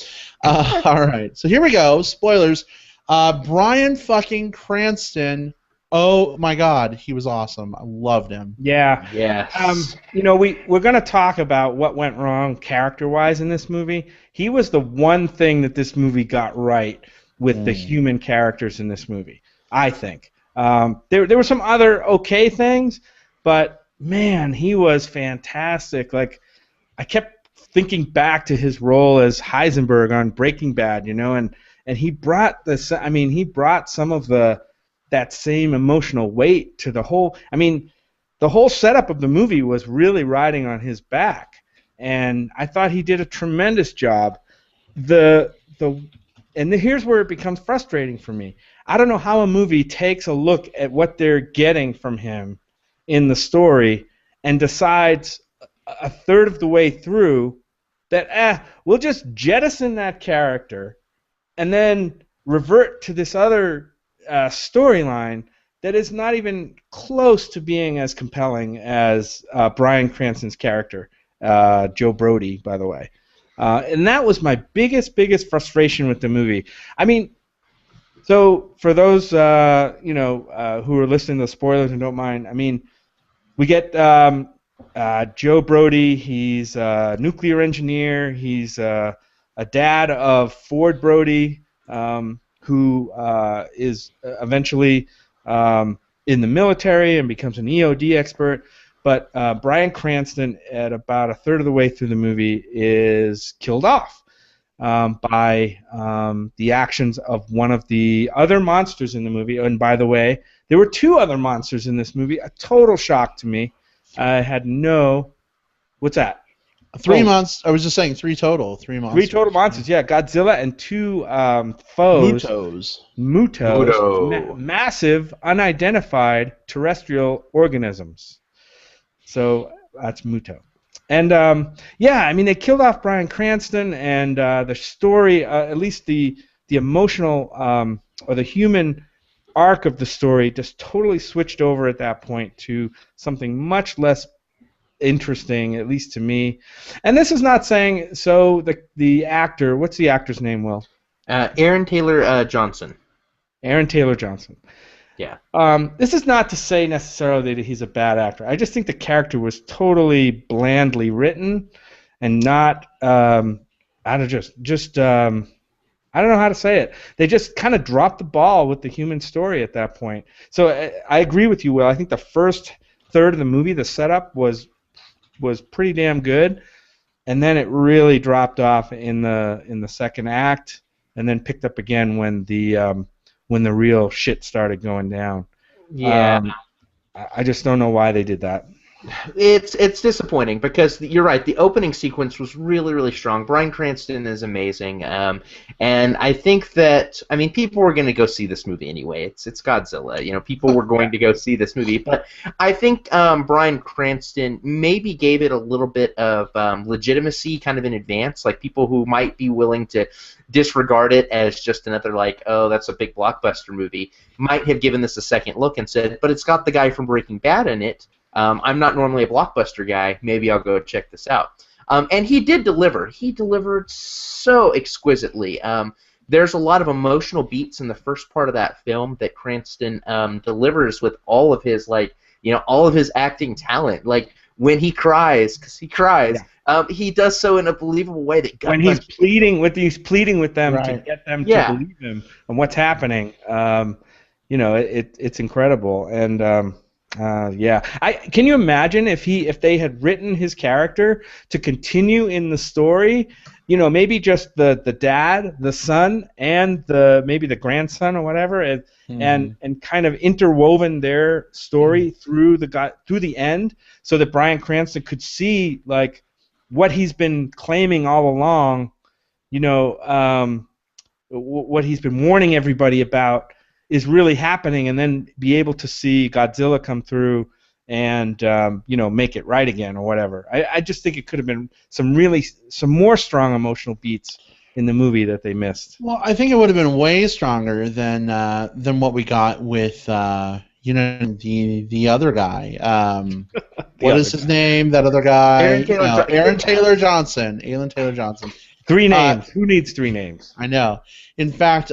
All right, so here we go. Spoilers. Bryan fucking Cranston. Oh my God, he was awesome. I loved him. Yeah. Yes. We're going to talk about what went wrong character-wise in this movie. He was the one thing that this movie got right with the human characters in this movie, I think. There were some other okay things, but man, he was fantastic. Like, I kept thinking back to his role as Heisenberg on Breaking Bad, and he brought this. I mean, he brought some of the that same emotional weight to the whole. I mean, the whole setup of the movie was really riding on his back, and I thought he did a tremendous job. Here's where it becomes frustrating for me. I don't know how a movie takes a look at what they're getting from him in the story and decides a third of the way through that we'll just jettison that character and then revert to this other storyline that is not even close to being as compelling as Bryan Cranston's character, Joe Brody, by the way. And that was my biggest frustration with the movie. I mean, so for those who are listening to the spoilers and don't mind, I mean, we get Joe Brody. He's a nuclear engineer. He's a dad of Ford Brody, who is eventually in the military and becomes an EOD expert. But Bryan Cranston, at about a third of the way through the movie, is killed off by the actions of one of the other monsters in the movie. And by the way, there were two other monsters in this movie. A total shock to me. I had no... What's that? 3 months. I was just saying 3 total. 3 monsters. 3 total monsters, yeah. Godzilla and 2 foes. Mutos. Massive, unidentified terrestrial organisms. So that's Muto. And yeah, I mean, they killed off Bryan Cranston, and the story, at least the emotional or the human arc of the story, just totally switched over at that point to something much less interesting, at least to me. And this is not saying so. The actor, what's the actor's name, Will? Aaron Taylor Johnson. Aaron Taylor Johnson. Yeah. This is not to say necessarily that he's a bad actor. I just think the character was totally blandly written, and not I don't know how to say it. They just kind of dropped the ball with the human story at that point. So I agree with you, Will. I think the first third of the movie, the setup was pretty damn good, and then it really dropped off in the second act, and then picked up again when the real shit started going down. Yeah. I just don't know why they did that. It's disappointing because you're right. The opening sequence was really, really strong. Bryan Cranston is amazing, and I think that people were going to go see this movie anyway. It's Godzilla. People were going to go see this movie, but I think Bryan Cranston maybe gave it a little bit of legitimacy, kind of in advance. Like people who might be willing to disregard it as just another that's a big blockbuster movie, might have given this a second look and said, but it's got the guy from Breaking Bad in it. I'm not normally a blockbuster guy. Maybe I'll go check this out. And he did deliver. He delivered so exquisitely. There's a lot of emotional beats in the first part of that film that Cranston delivers with all of his all of his acting talent. Like when he cries, because he cries, he does so in a believable way that when he's pleading with them right. to get them to believe him and what's happening. It's incredible. And can you imagine if they had written his character to continue in the story? Maybe just the dad, the son, and maybe the grandson or whatever, and kind of interwoven their story through the end, so that Bryan Cranston could see what he's been claiming all along. What he's been warning everybody about is really happening, and then be able to see Godzilla come through and make it right again or whatever. I just think it could have been some more strong emotional beats in the movie that they missed. Well, I think it would have been way stronger than what we got with the other guy. What is his name? That other guy? Aaron Taylor Johnson. 3 names. Who needs 3 names? I know. In fact,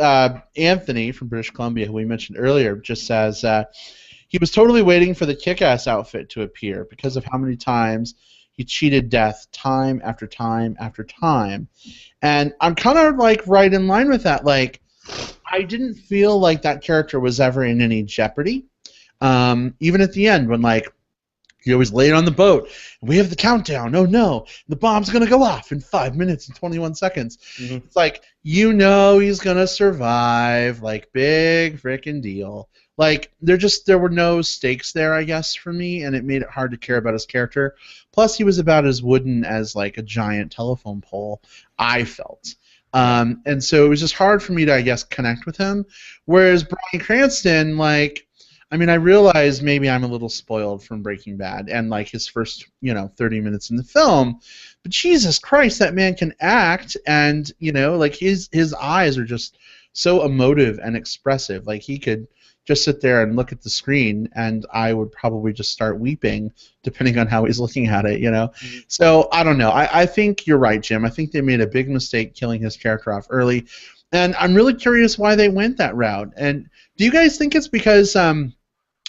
Anthony from British Columbia, who we mentioned earlier, just says he was totally waiting for the Kick-Ass outfit to appear because of how many times he cheated death time after time after time. And I'm kind of right in line with that. I didn't feel like that character was ever in any jeopardy. Even at the end when He always laid on the boat. We have the countdown. Oh no, the bomb's gonna go off in 5 minutes and 21 seconds. Mhm. It's like, you know he's gonna survive. Like, big freaking deal. Like, there were no stakes there, I guess, for me, and it made it hard to care about his character. Plus, he was about as wooden as like a giant telephone pole, I felt. And so it was just hard for me to, I guess, connect with him. Whereas Bryan Cranston, like, I mean, I realize maybe I'm a little spoiled from Breaking Bad and like his first, 30 minutes in the film, but Jesus Christ, that man can act, and like his eyes are just so emotive and expressive. Like, he could just sit there and look at the screen, and I would probably just start weeping, depending on how he's looking at it. So I don't know. I think you're right, Jim. I think they made a big mistake killing his character off early, and I'm really curious why they went that route. And do you guys think it's because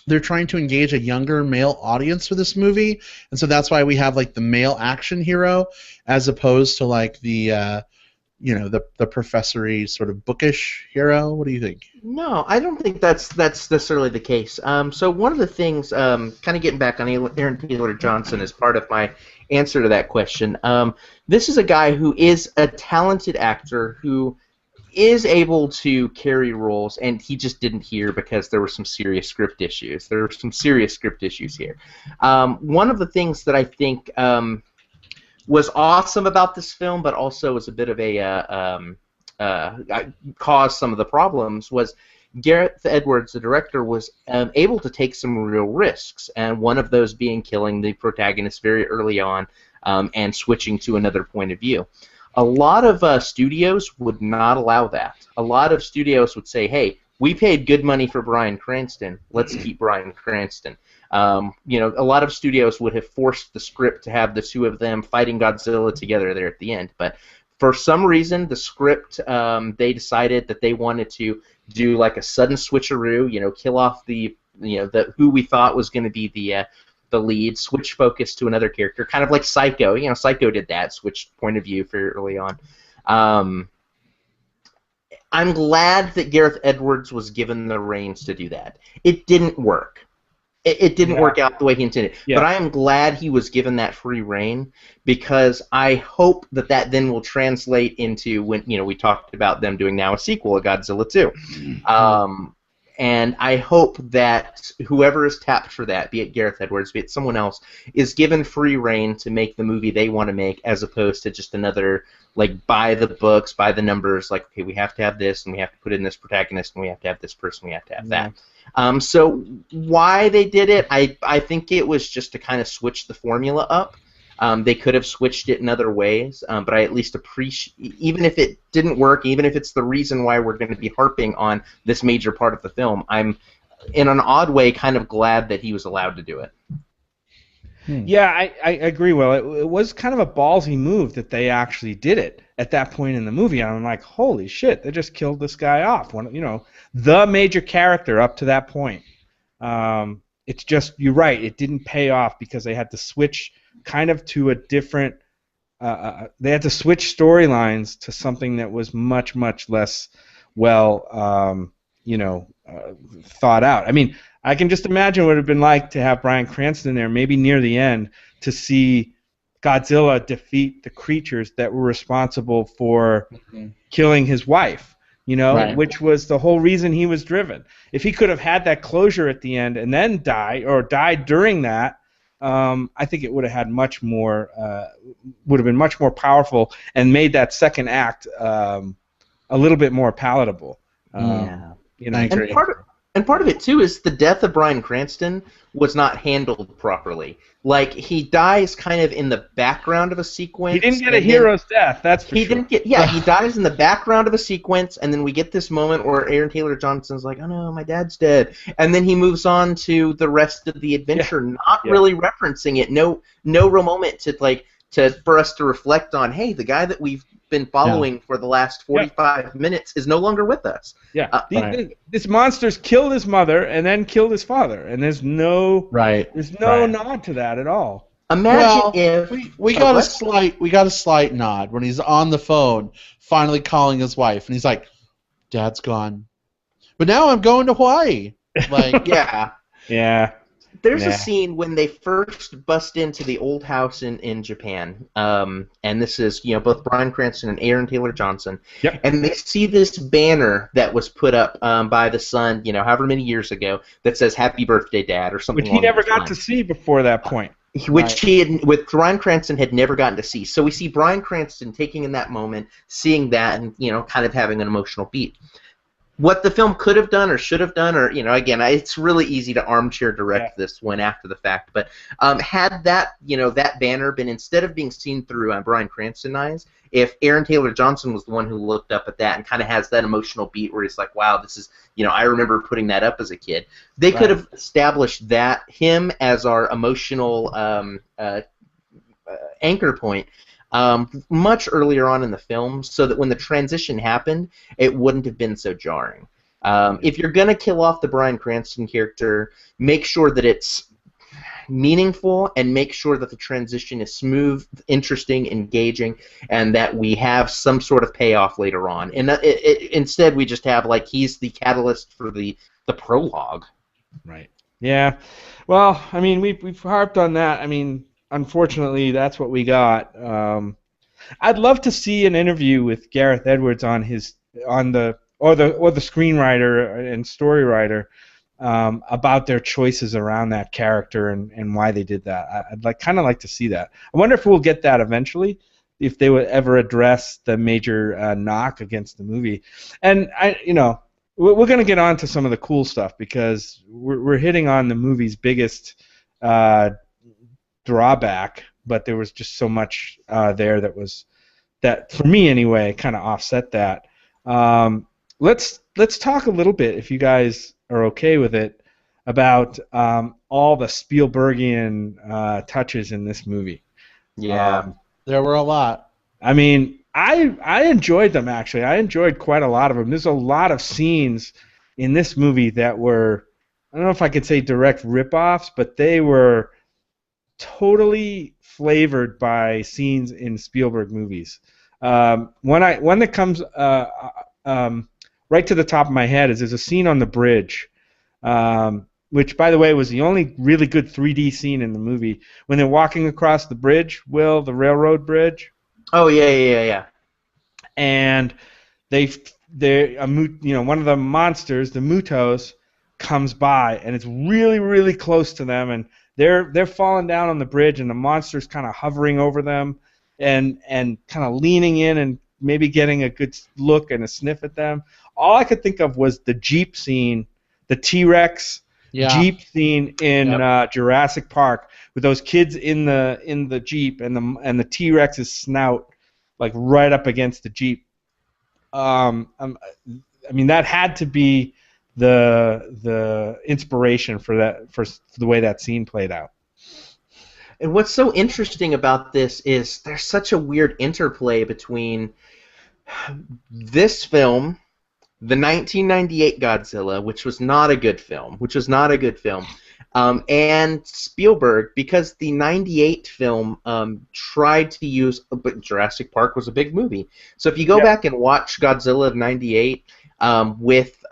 they're trying to engage a younger male audience for this movie, and so that's why we have like the male action hero as opposed to like the the professory sort of bookish hero? What do you think? No, I don't think that's necessarily the case. So one of the things, kind of getting back on Aaron Taylor Johnson as part of my answer to that question, this is a guy who is a talented actor who is able to carry roles, and he just didn't here because there were some serious script issues. There were some serious script issues here. One of the things that I think was awesome about this film, but also was a bit of a caused some of the problems, was Gareth Edwards, the director, was able to take some real risks, and one of those being killing the protagonist very early on and switching to another point of view. A lot of studios would not allow that. A lot of studios would say, hey, we paid good money for Bryan Cranston. Let's keep Bryan Cranston. A lot of studios would have forced the script to have the two of them fighting Godzilla together there at the end. But for some reason, the script, they decided that they wanted to do like a sudden switcheroo, kill off the who we thought was going to be the lead, switch focus to another character, kind of like Psycho. Psycho did that, switched point of view very early on. I'm glad that Gareth Edwards was given the reins to do that. It didn't work. It didn't work out the way he intended. Yeah. But I am glad he was given that free rein, because I hope that then will translate into when we talked about them doing now a sequel, a Godzilla 2. And I hope that whoever is tapped for that, be it Gareth Edwards, be it someone else, is given free rein to make the movie they want to make, as opposed to just another, like, by the books, by the numbers, like, okay, we have to have this, and we have to put in this protagonist, and we have to have this person, we have to have that. So why they did it, I think it was just to kind of switch the formula up. They could have switched it in other ways, but I at least appreciate, even if it didn't work, even if it's the reason why we're going to be harping on this major part of the film, I'm, in an odd way, kind of glad that he was allowed to do it. Yeah, I agree, Will. It was kind of a ballsy move that they actually did it at that point in the movie. And I'm like, holy shit, they just killed this guy off. The major character up to that point. It's just, you're right, it didn't pay off because they had to switch kind of to a different, they had to switch storylines to something that was much, much less well, thought out. I mean, I can just imagine what it would have been like to have Bryan Cranston there, maybe near the end, to see Godzilla defeat the creatures that were responsible for killing his wife, which was the whole reason he was driven. If he could have had that closure at the end and then died during that, I think it would have had much more, would have been much more powerful and made that second act a little bit more palatable. I agree. And part of it, too, is the death of Bryan Cranston was not handled properly. Like, he dies kind of in the background of a sequence. He didn't get a hero's death, that's for sure. He dies in the background of a sequence, and then we get this moment where Aaron Taylor Johnson's like, oh no, my dad's dead. And then he moves on to the rest of the adventure, not really referencing it. No real moment for us to reflect on, hey, the guy that we've been following for the last 45 minutes is no longer with us. This monster's killed his mother and then killed his father, and there's no nod to that at all. Imagine if we got a slight nod when he's on the phone finally calling his wife, and he's like, Dad's gone, but now I'm going to Hawaii. Like, yeah. There's a Nah. scene when they first bust into the old house in Japan, and this is both Bryan Cranston and Aaron Taylor Johnson, Yep. and they see this banner that was put up by the son, however many years ago, that says "Happy Birthday, Dad" or something Which he along never those got to lines. see before that point. Which he had, with Bryan Cranston, had never gotten to see. So we see Bryan Cranston taking in that moment, seeing that, and kind of having an emotional beat. What the film could have done or should have done, or again, it's really easy to armchair direct this one after the fact. But had that that banner been, instead of being seen through Bryan Cranston eyes, if Aaron Taylor Johnson was the one who looked up at that and kind of has that emotional beat where he's like, wow, this is I remember putting that up as a kid. They could have established that him as our emotional anchor point much earlier on in the film, so that when the transition happened, it wouldn't have been so jarring. If you're going to kill off the Bryan Cranston character, make sure that it's meaningful, and make sure that the transition is smooth, interesting, engaging, and that we have some sort of payoff later on. And instead, we just have, like, he's the catalyst for the prologue. Right. Yeah. Well, I mean, we've harped on that. I mean, unfortunately, that's what we got. I'd love to see an interview with Gareth Edwards on the screenwriter and story writer about their choices around that character and why they did that. I'd kind of like to see that. I wonder if we'll get that eventually, if they would ever address the major knock against the movie. And we're going to get on to some of the cool stuff, because we're hitting on the movie's biggest drawback, but there was just so much there that for me anyway kind of offset that. Let's talk a little bit, if you guys are okay with it, about all the Spielbergian touches in this movie. Yeah, there were a lot. I mean, I enjoyed them, actually. I enjoyed quite a lot of them. There's a lot of scenes in this movie that were, I don't know if I could say direct rip-offs, but they were totally flavored by scenes in Spielberg movies. One that comes right to the top of my head is there's a scene on the bridge, which, by the way, was the only really good 3D scene in the movie. When they're walking across the bridge, the railroad bridge. Oh yeah. And one of the monsters, the Mutos, comes by, and it's really, really close to them, and they're falling down on the bridge, and the monster's kind of hovering over them, and kind of leaning in and maybe getting a good look and a sniff at them. All I could think of was the Jeep scene, the T-Rex Jeep scene in Jurassic Park, with those kids in the Jeep and the T-Rex's snout like right up against the Jeep. I mean, that had to be the inspiration for the way that scene played out. And what's so interesting about this is there's such a weird interplay between this film, the 1998 Godzilla, which was not a good film, and Spielberg, because the 98 film tried to use, but Jurassic Park was a big movie. So if you go back and watch Godzilla of 98 with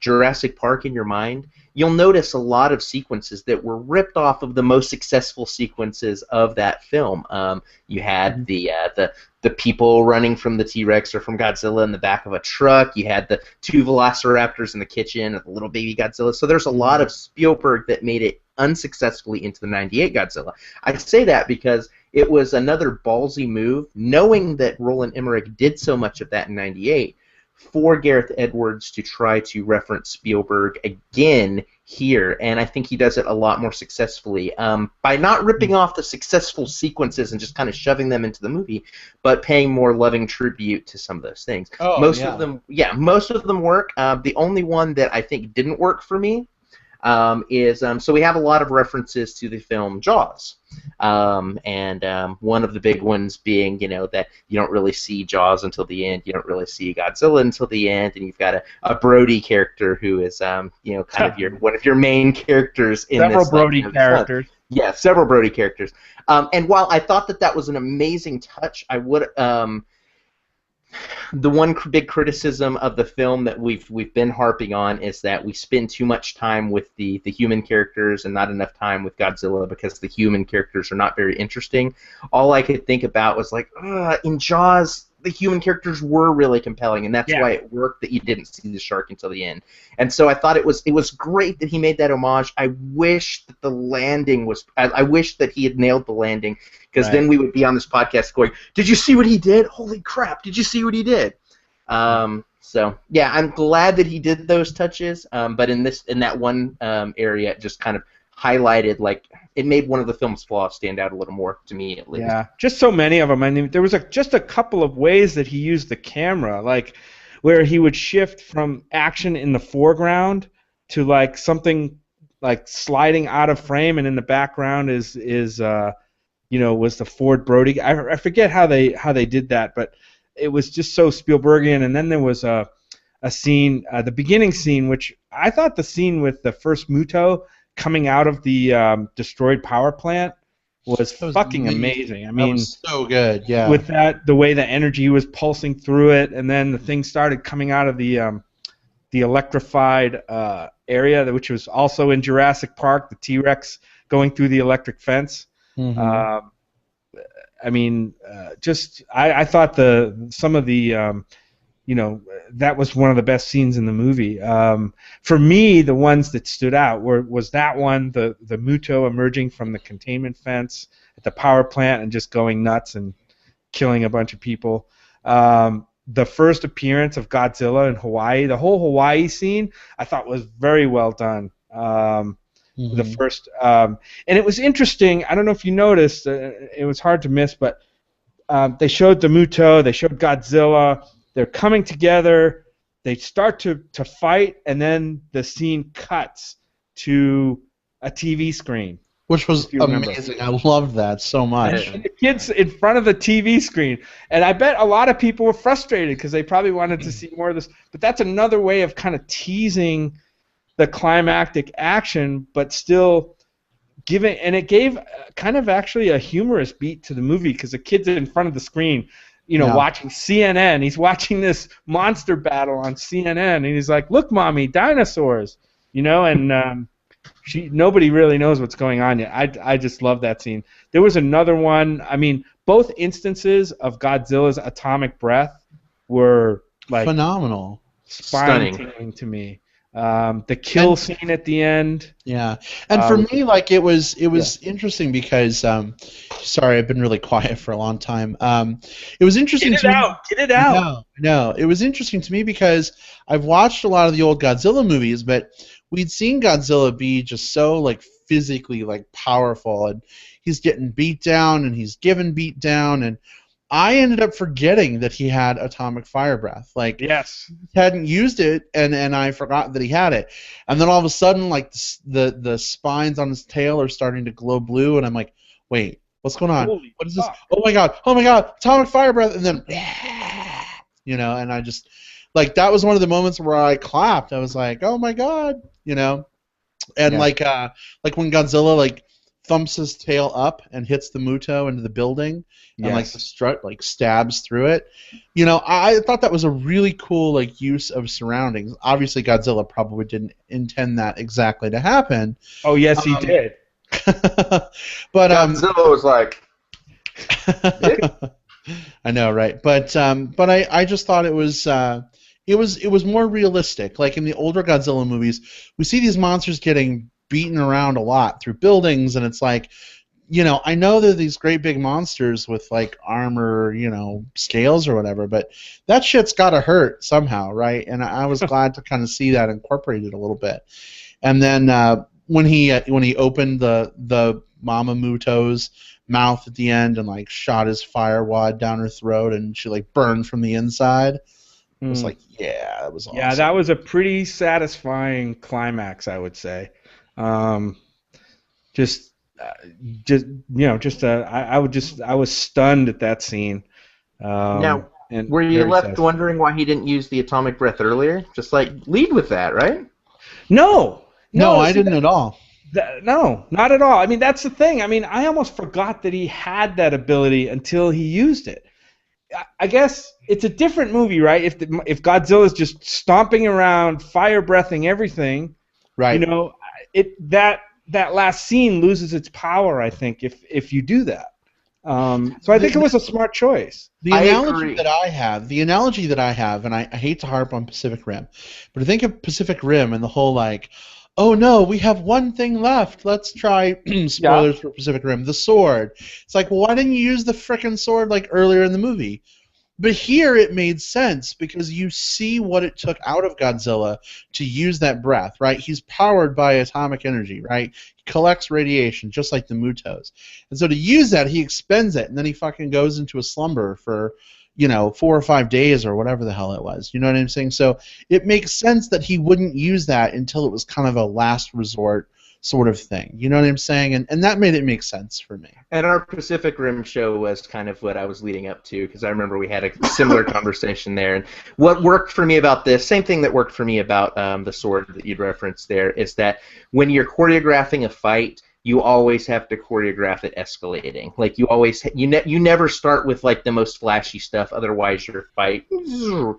Jurassic Park in your mind, you'll notice a lot of sequences that were ripped off of the most successful sequences of that film. You had the people running from the T-Rex or from Godzilla in the back of a truck. You had the two velociraptors in the kitchen of the little baby Godzilla. So there's a lot of Spielberg that made it unsuccessfully into the 98 Godzilla. I say that because it was another ballsy move, knowing that Roland Emmerich did so much of that in 98, for Gareth Edwards to try to reference Spielberg again here, and I think he does it a lot more successfully by not ripping off the successful sequences and just kind of shoving them into the movie, but paying more loving tribute to some of those things. Most of them work. The only one that I think didn't work for me is so we have a lot of references to the film Jaws, and one of the big ones being that you don't really see Jaws until the end, you don't really see Godzilla until the end, and you've got a Brody character who is kind of one of your main characters in several this. Brody characters. Yeah, several Brody characters. And while I thought that was an amazing touch, I would The one big criticism of the film that we've been harping on is that we spend too much time with the human characters and not enough time with Godzilla because the human characters are not very interesting. All I could think about was like, in Jaws, the human characters were really compelling, and that's why it worked that you didn't see the shark until the end. And so I thought it was great that he made that homage. I wish that the landing was. I wish that he had nailed the landing, because then we would be on this podcast going, "Did you see what he did? Holy crap! Did you see what he did?" So yeah, I'm glad that he did those touches. But in that one area, it just kind of highlighted, like, it made one of the film's flaws stand out a little more to me, at least. Yeah, just so many of them. I mean, there was just a couple of ways that he used the camera, like where he would shift from action in the foreground to like something like sliding out of frame, and in the background is was the Ford Brody. I forget how they did that, but it was just so Spielbergian. And then there was a scene, the beginning scene, which I thought the scene with the first Muto coming out of the destroyed power plant was fucking amazing. I mean, that was so good. Yeah. With that, the way the energy was pulsing through it, and then the thing started coming out of the electrified area, which was also in Jurassic Park, the T-Rex going through the electric fence. Mm-hmm. I mean, I thought some of the that was one of the best scenes in the movie. For me, the ones that stood out was that one, the Muto emerging from the containment fence at the power plant and just going nuts and killing a bunch of people. The first appearance of Godzilla in Hawaii, the whole Hawaii scene, I thought was very well done. The first, and it was interesting. I don't know if you noticed, it was hard to miss, but they showed the Muto, they showed Godzilla. They're coming together. They start to fight, and then the scene cuts to a TV screen, which was amazing. I loved that so much. And the kids in front of the TV screen, and I bet a lot of people were frustrated because they probably wanted to see more of this. But that's another way of kind of teasing the climactic action, but still giving. And it gave kind of actually a humorous beat to the movie because the kids in front of the screen. Watching CNN. He's watching this monster battle on CNN, and he's like, "Look, mommy, dinosaurs!" And nobody really knows what's going on yet. I just love that scene. There was another one. I mean, both instances of Godzilla's atomic breath were like phenomenal, spine-tingling to me. The kill scene at the end. Yeah, and for me, like it was interesting because sorry, I've been really quiet for a long time. It was interesting. Get it out. No, it was interesting to me because I've watched a lot of the old Godzilla movies, but we'd seen Godzilla be just so like physically like powerful, and he's getting beat down and he's given beat down, and I ended up forgetting that he had atomic fire breath. Like, yes, he hadn't used it, and I forgot that he had it. And then all of a sudden, like the spines on his tail are starting to glow blue, and I'm like, wait, what's going on? Holy what is this? fuck. Oh my god, atomic fire breath, and then, and I just like that was one of the moments where I clapped. I was like, oh my god, and like when Godzilla like thumps his tail up and hits the Muto into the building, and like the strut like stabs through it. I thought that was a really cool like use of surroundings. Obviously, Godzilla probably didn't intend that exactly to happen. Oh yes, he did. But Godzilla was like, I know, right? But I just thought it was more realistic. Like in the older Godzilla movies, we see these monsters getting beaten around a lot through buildings, and it's like, I know they're these great big monsters with like armor, scales or whatever, but that shit's gotta hurt somehow, right? And I was glad to kind of see that incorporated a little bit. And then when he opened the Mama Muto's mouth at the end and like shot his fire wad down her throat, and she like burned from the inside. It was like, yeah, that was awesome. Yeah, that was a pretty satisfying climax, I would say. I was stunned at that scene. Now, were you left wondering why he didn't use the atomic breath earlier? Just like lead with that, right? No, I didn't at all. No, not at all. I mean, that's the thing. I mean, I almost forgot that he had that ability until he used it. I guess it's a different movie, right? If Godzilla's just stomping around, fire breathing everything, Right. you know, that last scene loses its power. I think if you do that. So I think it was a smart choice. The I analogy agree. that I have, and I hate to harp on Pacific Rim, but I think of Pacific Rim and the whole like, oh no, we have one thing left. Let's try spoilers for Pacific Rim, the sword. It's like, well, why didn't you use the frickin' sword like earlier in the movie? But here it made sense because you see what it took out of Godzilla to use that breath, right? He's powered by atomic energy, right? He collects radiation just like the Mutos. And so to use that, he expends it, and then he fucking goes into a slumber for, 4 or 5 days or whatever the hell it was. You know what I'm saying? So it makes sense that he wouldn't use that until it was kind of a last resort sort of thing. You know what I'm saying? And that made it make sense for me. And our Pacific Rim show was kind of what I was leading up to, because I remember we had a similar conversation there. And what worked for me about this, same thing that worked for me about the sword that you'd referenced there, is that when you're choreographing a fight, you always have to choreograph it escalating. Like you never start with like the most flashy stuff, otherwise your fight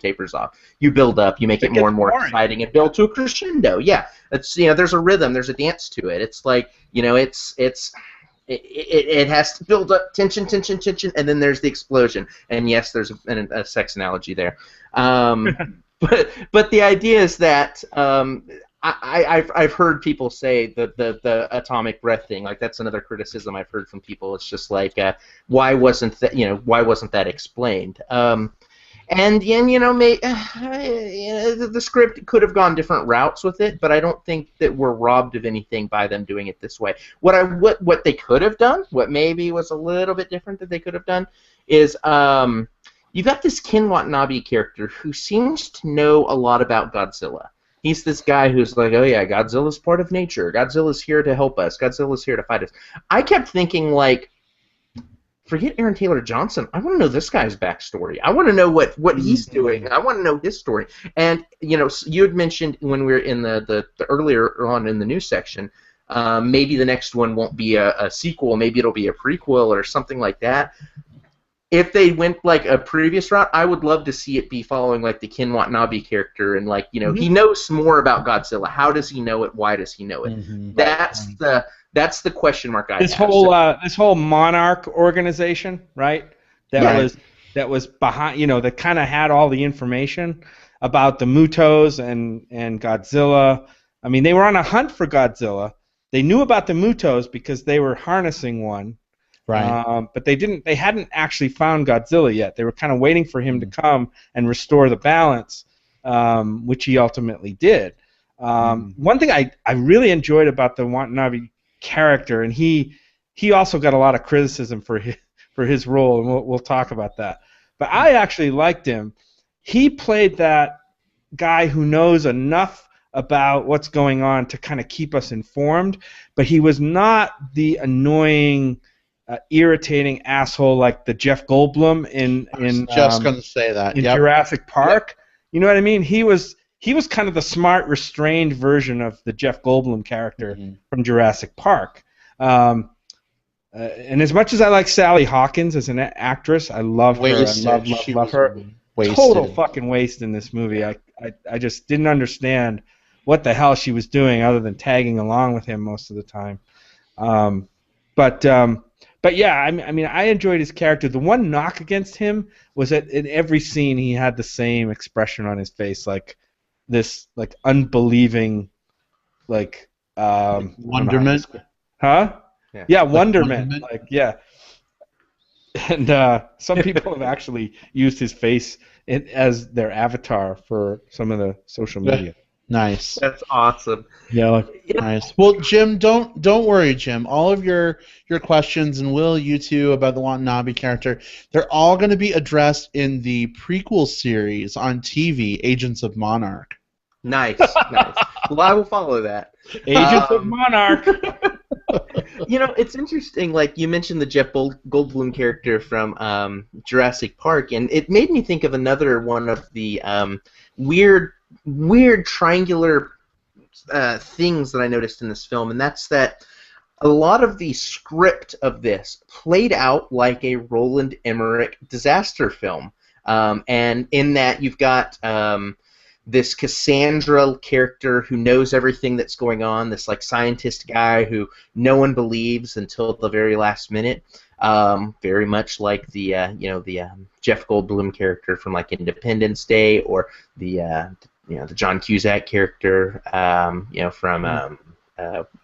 tapers off. You build up, you make it more and more exciting, and build to a crescendo. Yeah, it's there's a rhythm, there's a dance to it. It's like it has to build up tension, and then there's the explosion. And yes, there's a sex analogy there. But the idea is that I've heard people say that the atomic breath thing, like that's another criticism I've heard from people. It's just like why wasn't that explained? And the script could have gone different routes with it, but I don't think that we're robbed of anything by them doing it this way. What they could have done, what maybe was a little bit different that they could have done, is you've got this Ken Watanabe character who seems to know a lot about Godzilla. He's this guy who's like, oh yeah, Godzilla's part of nature. Godzilla's here to help us. Godzilla's here to fight us. I kept thinking, like, forget Aaron Taylor Johnson. I want to know this guy's backstory. I want to know what he's doing. I want to know his story. And you had mentioned when we were in the earlier on in the news section, maybe the next one won't be a sequel. Maybe it'll be a prequel or something like that. If they went like a previous route, I would love to see it be following like the Ken Watanabe character, and like he knows more about Godzilla. How does he know it? Why does he know it? That's the question mark I have. This whole Monarch organization, right? That was behind, that kind of had all the information about the Mutos and Godzilla. I mean, they were on a hunt for Godzilla. They knew about the Mutos because they were harnessing one. Right. But they hadn't actually found Godzilla yet. They were kind of waiting for him to come and restore the balance, which he ultimately did. One thing I really enjoyed about the Watanabe character, and he also got a lot of criticism for his role, and we'll talk about that. But I actually liked him. He played that guy who knows enough about what's going on to kind of keep us informed, but he was not the annoying, irritating asshole like the Jeff Goldblum in just going to say that in Jurassic Park. Yep. You know what I mean? He was kind of the smart, restrained version of the Jeff Goldblum character from Jurassic Park. And as much as I like Sally Hawkins as an actress, I love her. I love her. Wasted. Total fucking waste in this movie. I just didn't understand what the hell she was doing other than tagging along with him most of the time. But yeah, I mean, I enjoyed his character. The one knock against him was that in every scene he had the same expression on his face, like this, like unbelieving, like wonderment. Huh? Yeah, wonderment. Like yeah. And some people have actually used his face as their avatar for some of the social media. Nice. That's awesome. Yeah. Nice. Well, Jim, don't worry, Jim. All of your questions, and Will, you too, about the Watanabe character, they're all going to be addressed in the prequel series on TV, Agents of Monarch. Nice. Nice. Well, I will follow that. Agents of Monarch. It's interesting. Like you mentioned the Jeff Goldblum character from Jurassic Park, and it made me think of another one of the weird triangular things that I noticed in this film, and that's that a lot of the script of this played out like a Roland Emmerich disaster film. And in that, you've got this Cassandra character who knows everything that's going on, this like scientist guy who no one believes until the very last minute. Very much like the Jeff Goldblum character from like Independence Day, or the John Cusack character from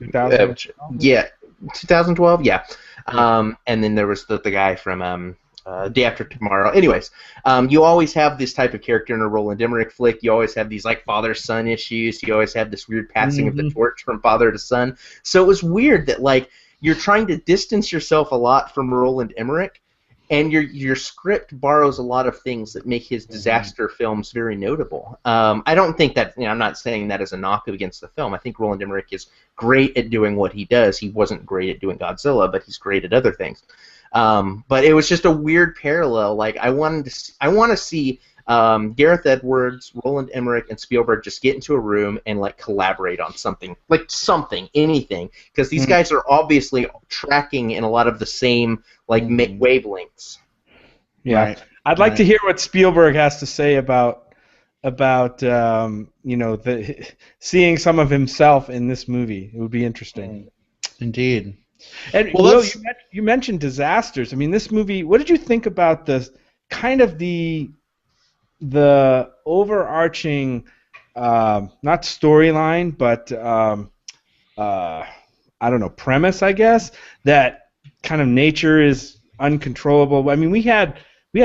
2012, yeah. And then there was the guy from Day After Tomorrow. Anyways, you always have this type of character in a Roland Emmerich flick. You always have these like father-son issues. You always have this weird passing of the torch from father to son. So it was weird that like you're trying to distance yourself a lot from Roland Emmerich, and your script borrows a lot of things that make his disaster films very notable. I don't think that, I'm not saying that as a knock against the film. I think Roland Emmerich is great at doing what he does. He wasn't great at doing Godzilla, but he's great at other things. But it was just a weird parallel. Like I want to see Gareth Edwards, Roland Emmerich, and Spielberg just get into a room and like collaborate on something, anything, because these guys are obviously tracking in a lot of the same like wavelengths. Yeah, right. I'd like to hear what Spielberg has to say about seeing some of himself in this movie. It would be interesting. Indeed. And Will, you mentioned disasters. I mean, this movie. What did you think about the kind of the overarching, not storyline, but I don't know, premise, I guess, that kind of nature is uncontrollable. I mean, we had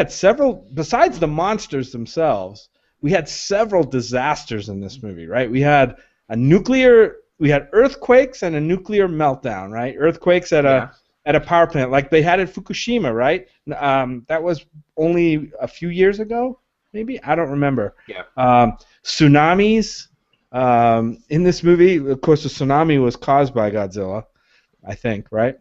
several, besides the monsters themselves, we had several disasters in this movie, right? We had earthquakes and a nuclear meltdown, right? Earthquakes at a power plant, like they had at Fukushima, right? That was only a few years ago, maybe? I don't remember. Yeah. Tsunamis in this movie. Of course, the tsunami was caused by Godzilla, I think, right?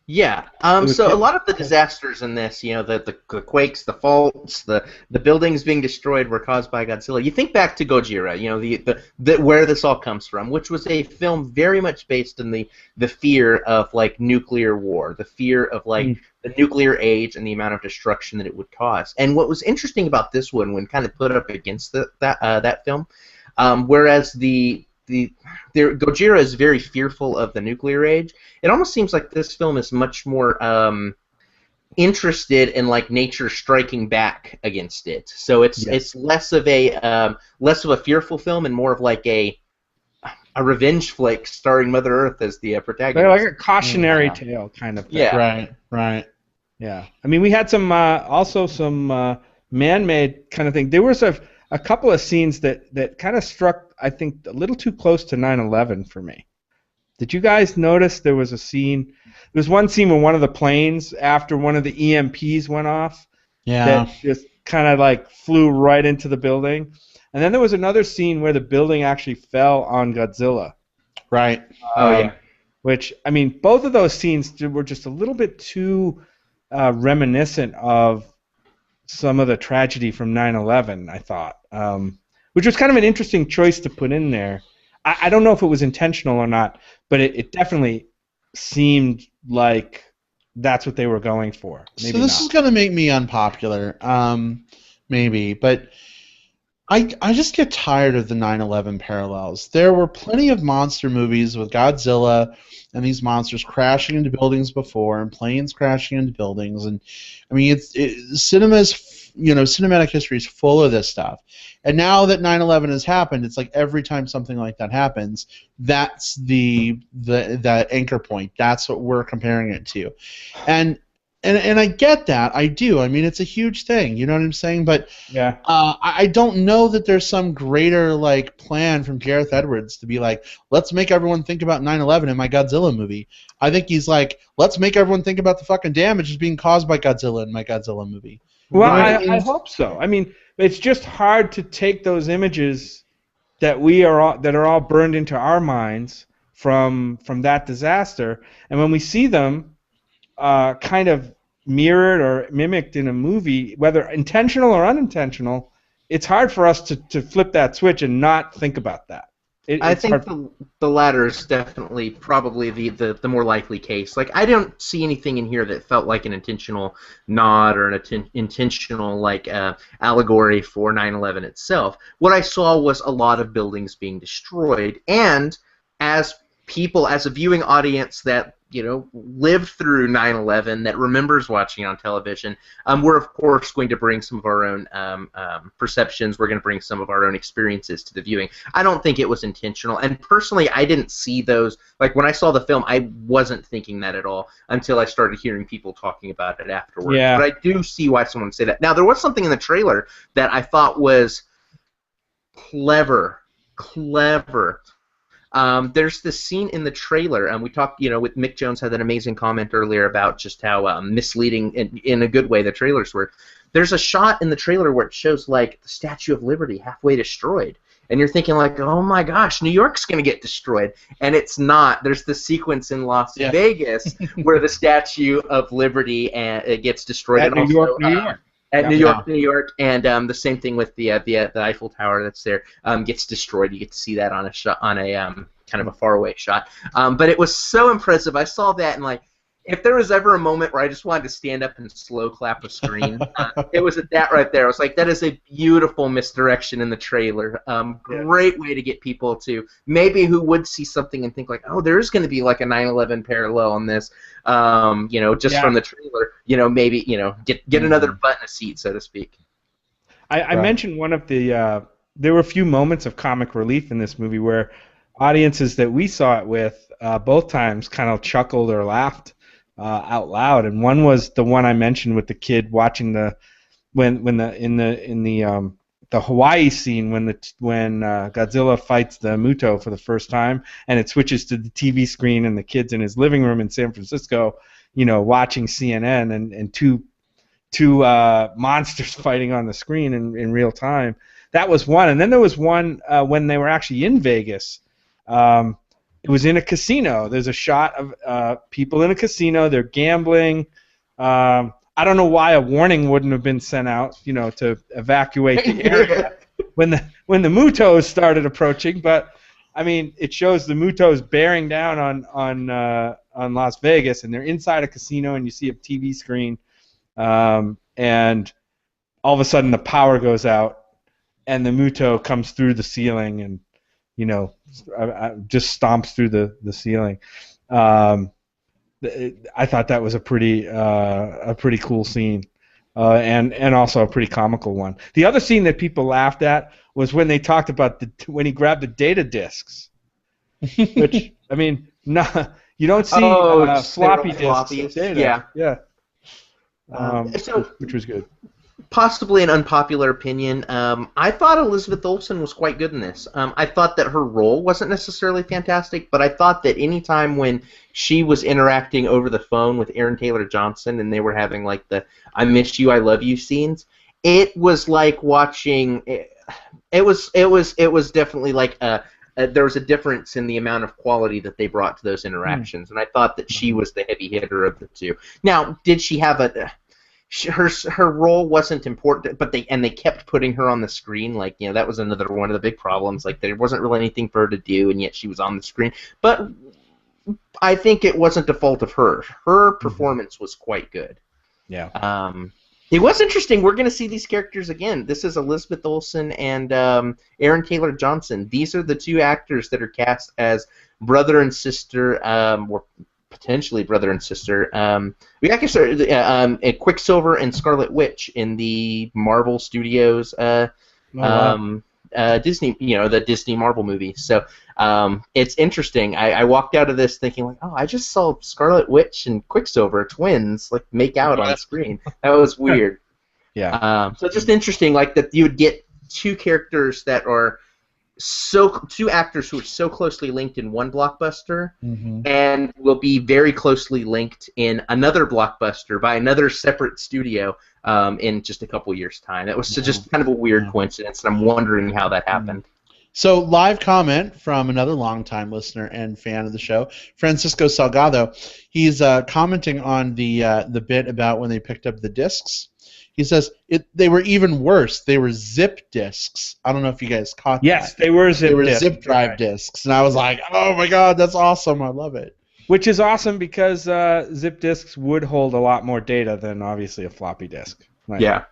Yeah. So a lot of the disasters in this, the quakes, the faults, the buildings being destroyed were caused by Godzilla. You think back to Gojira, the where this all comes from, which was a film very much based in the fear of like nuclear war, the fear of like the nuclear age and the amount of destruction that it would cause. And what was interesting about this one, when kind of put up against that film, whereas Gojira is very fearful of the nuclear age, it almost seems like this film is much more interested in like nature striking back against it. So it's less of a fearful film and more of like a revenge flick starring Mother Earth as the protagonist. Like a cautionary tale kind of thing. Yeah. Right. Yeah. I mean, we had some man-made kind of thing. There was a couple of scenes that kind of struck, I think, a little too close to 9/11 for me. Did you guys notice there was a scene? There was one scene where one of the planes, after one of the EMPs went off, that just kind of like flew right into the building. And then there was another scene where the building actually fell on Godzilla. Right. Which, I mean, both of those scenes were just a little bit too reminiscent of some of the tragedy from 9/11, I thought, which was kind of an interesting choice to put in there. I don't know if it was intentional or not, but it definitely seemed like that's what they were going for. Maybe so this is going to make me unpopular, maybe, but I just get tired of the 9/11 parallels. There were plenty of monster movies with Godzilla and these monsters crashing into buildings before, and planes crashing into buildings, and I mean, cinematic history is full of this stuff. And now that 9/11 has happened, it's like every time something like that happens, that's the anchor point. That's what we're comparing it to, and I get that. I do. I mean, it's a huge thing. You know what I'm saying? But yeah, I don't know that there's some greater like plan from Gareth Edwards to be like, let's make everyone think about 9/11 in my Godzilla movie. I think he's like, let's make everyone think about the fucking damages being caused by Godzilla in my Godzilla movie. Well, I hope so. I mean, it's just hard to take those images that are all burned into our minds from that disaster, and when we see them kind of mirrored or mimicked in a movie, whether intentional or unintentional, it's hard for us to flip that switch and not think about that. I it's think hard. the latter is definitely probably the more likely case. Like, I don't see anything in here that felt like an intentional nod or an intentional like allegory for 9/11 itself. What I saw was a lot of buildings being destroyed, and as people, as a viewing audience that lived through 9/11, that remembers watching on television, we're of course going to bring some of our own perceptions. We're going to bring some of our own experiences to the viewing. I don't think it was intentional, and personally, I didn't see those. Like, when I saw the film, I wasn't thinking that at all until I started hearing people talking about it afterwards. Yeah. But I do see why someone would say that. Now, there was something in the trailer that I thought was clever. There's this scene in the trailer, and we talked, with Mick Jones had an amazing comment earlier about just how misleading, in a good way, the trailers were. There's a shot in the trailer where it shows, like, the Statue of Liberty halfway destroyed. And you're thinking, like, oh my gosh, New York's going to get destroyed. And it's not. There's the sequence in Las Vegas where the Statue of Liberty it gets destroyed. At New York, New York. At New York, and the same thing with the Eiffel Tower that's there gets destroyed. You get to see that on a shot, on a kind of a faraway shot. But it was so impressive. I saw that, and like, if there was ever a moment where I just wanted to stand up and slow clap a screen, it was at that right there. I was like, that is a beautiful misdirection in the trailer. Great way to get people to maybe who would see something and think like, oh, there's going to be like a 9/11 parallel on this. From the trailer, maybe get another butt in a seat, so to speak. I mentioned one of the there were a few moments of comic relief in this movie where audiences that we saw it with both times kind of chuckled or laughed out loud, and one was the one I mentioned with the kid watching the Hawaii scene when Godzilla fights the Muto for the first time, and it switches to the TV screen and the kid's in his living room in San Francisco, watching CNN and two monsters fighting on the screen in real time. That was one, and then there was one when they were actually in Vegas. It was in a casino. There's a shot of people in a casino. They're gambling. I don't know why a warning wouldn't have been sent out, to evacuate the area when the Mutos started approaching. But I mean, it shows the Mutos bearing down on Las Vegas, and they're inside a casino, and you see a TV screen, and all of a sudden the power goes out, and the Muto comes through the ceiling, and just stomps through the ceiling. I thought that was a pretty cool scene, and also a pretty comical one. The other scene that people laughed at was when they talked about when he grabbed the data discs, which I mean, you don't see floppy disks. Yeah. Which was good. Possibly an unpopular opinion. I thought Elizabeth Olsen was quite good in this. I thought that her role wasn't necessarily fantastic, but I thought that any time when she was interacting over the phone with Aaron Taylor Johnson and they were having like the "I miss you, I love you" scenes, it was like watching. It was definitely like there was a difference in the amount of quality that they brought to those interactions, and I thought that she was the heavy hitter of the two. Now, did she have her role wasn't important, but they kept putting her on the screen. Like, that was another one of the big problems. Like, there wasn't really anything for her to do, and yet she was on the screen. But I think it wasn't a fault of her. Her performance was quite good. Yeah. It was interesting. We're going to see these characters again. This is Elizabeth Olsen and Aaron Taylor Johnson. These are the two actors that are cast as brother and sister, or potentially brother and sister. We actually started Quicksilver and Scarlet Witch in the Marvel Studios Disney, the Disney Marvel movie. So it's interesting. I walked out of this thinking like, oh, I just saw Scarlet Witch and Quicksilver twins like make out on screen. That was weird. Yeah. So just interesting, like that you would get two characters that are two actors who are so closely linked in one blockbuster and will be very closely linked in another blockbuster by another separate studio in just a couple years' time. It was just kind of a weird coincidence, and I'm wondering how that happened. So, live comment from another longtime listener and fan of the show, Francisco Salgado. He's commenting on the bit about when they picked up the discs. He says they were even worse. They were zip discs. I don't know if you guys caught that. Yes, they were zip discs. Zip drive discs, and I was like, oh my god, that's awesome. I love it. Which is awesome because zip disks would hold a lot more data than obviously a floppy disk. Right? Yeah.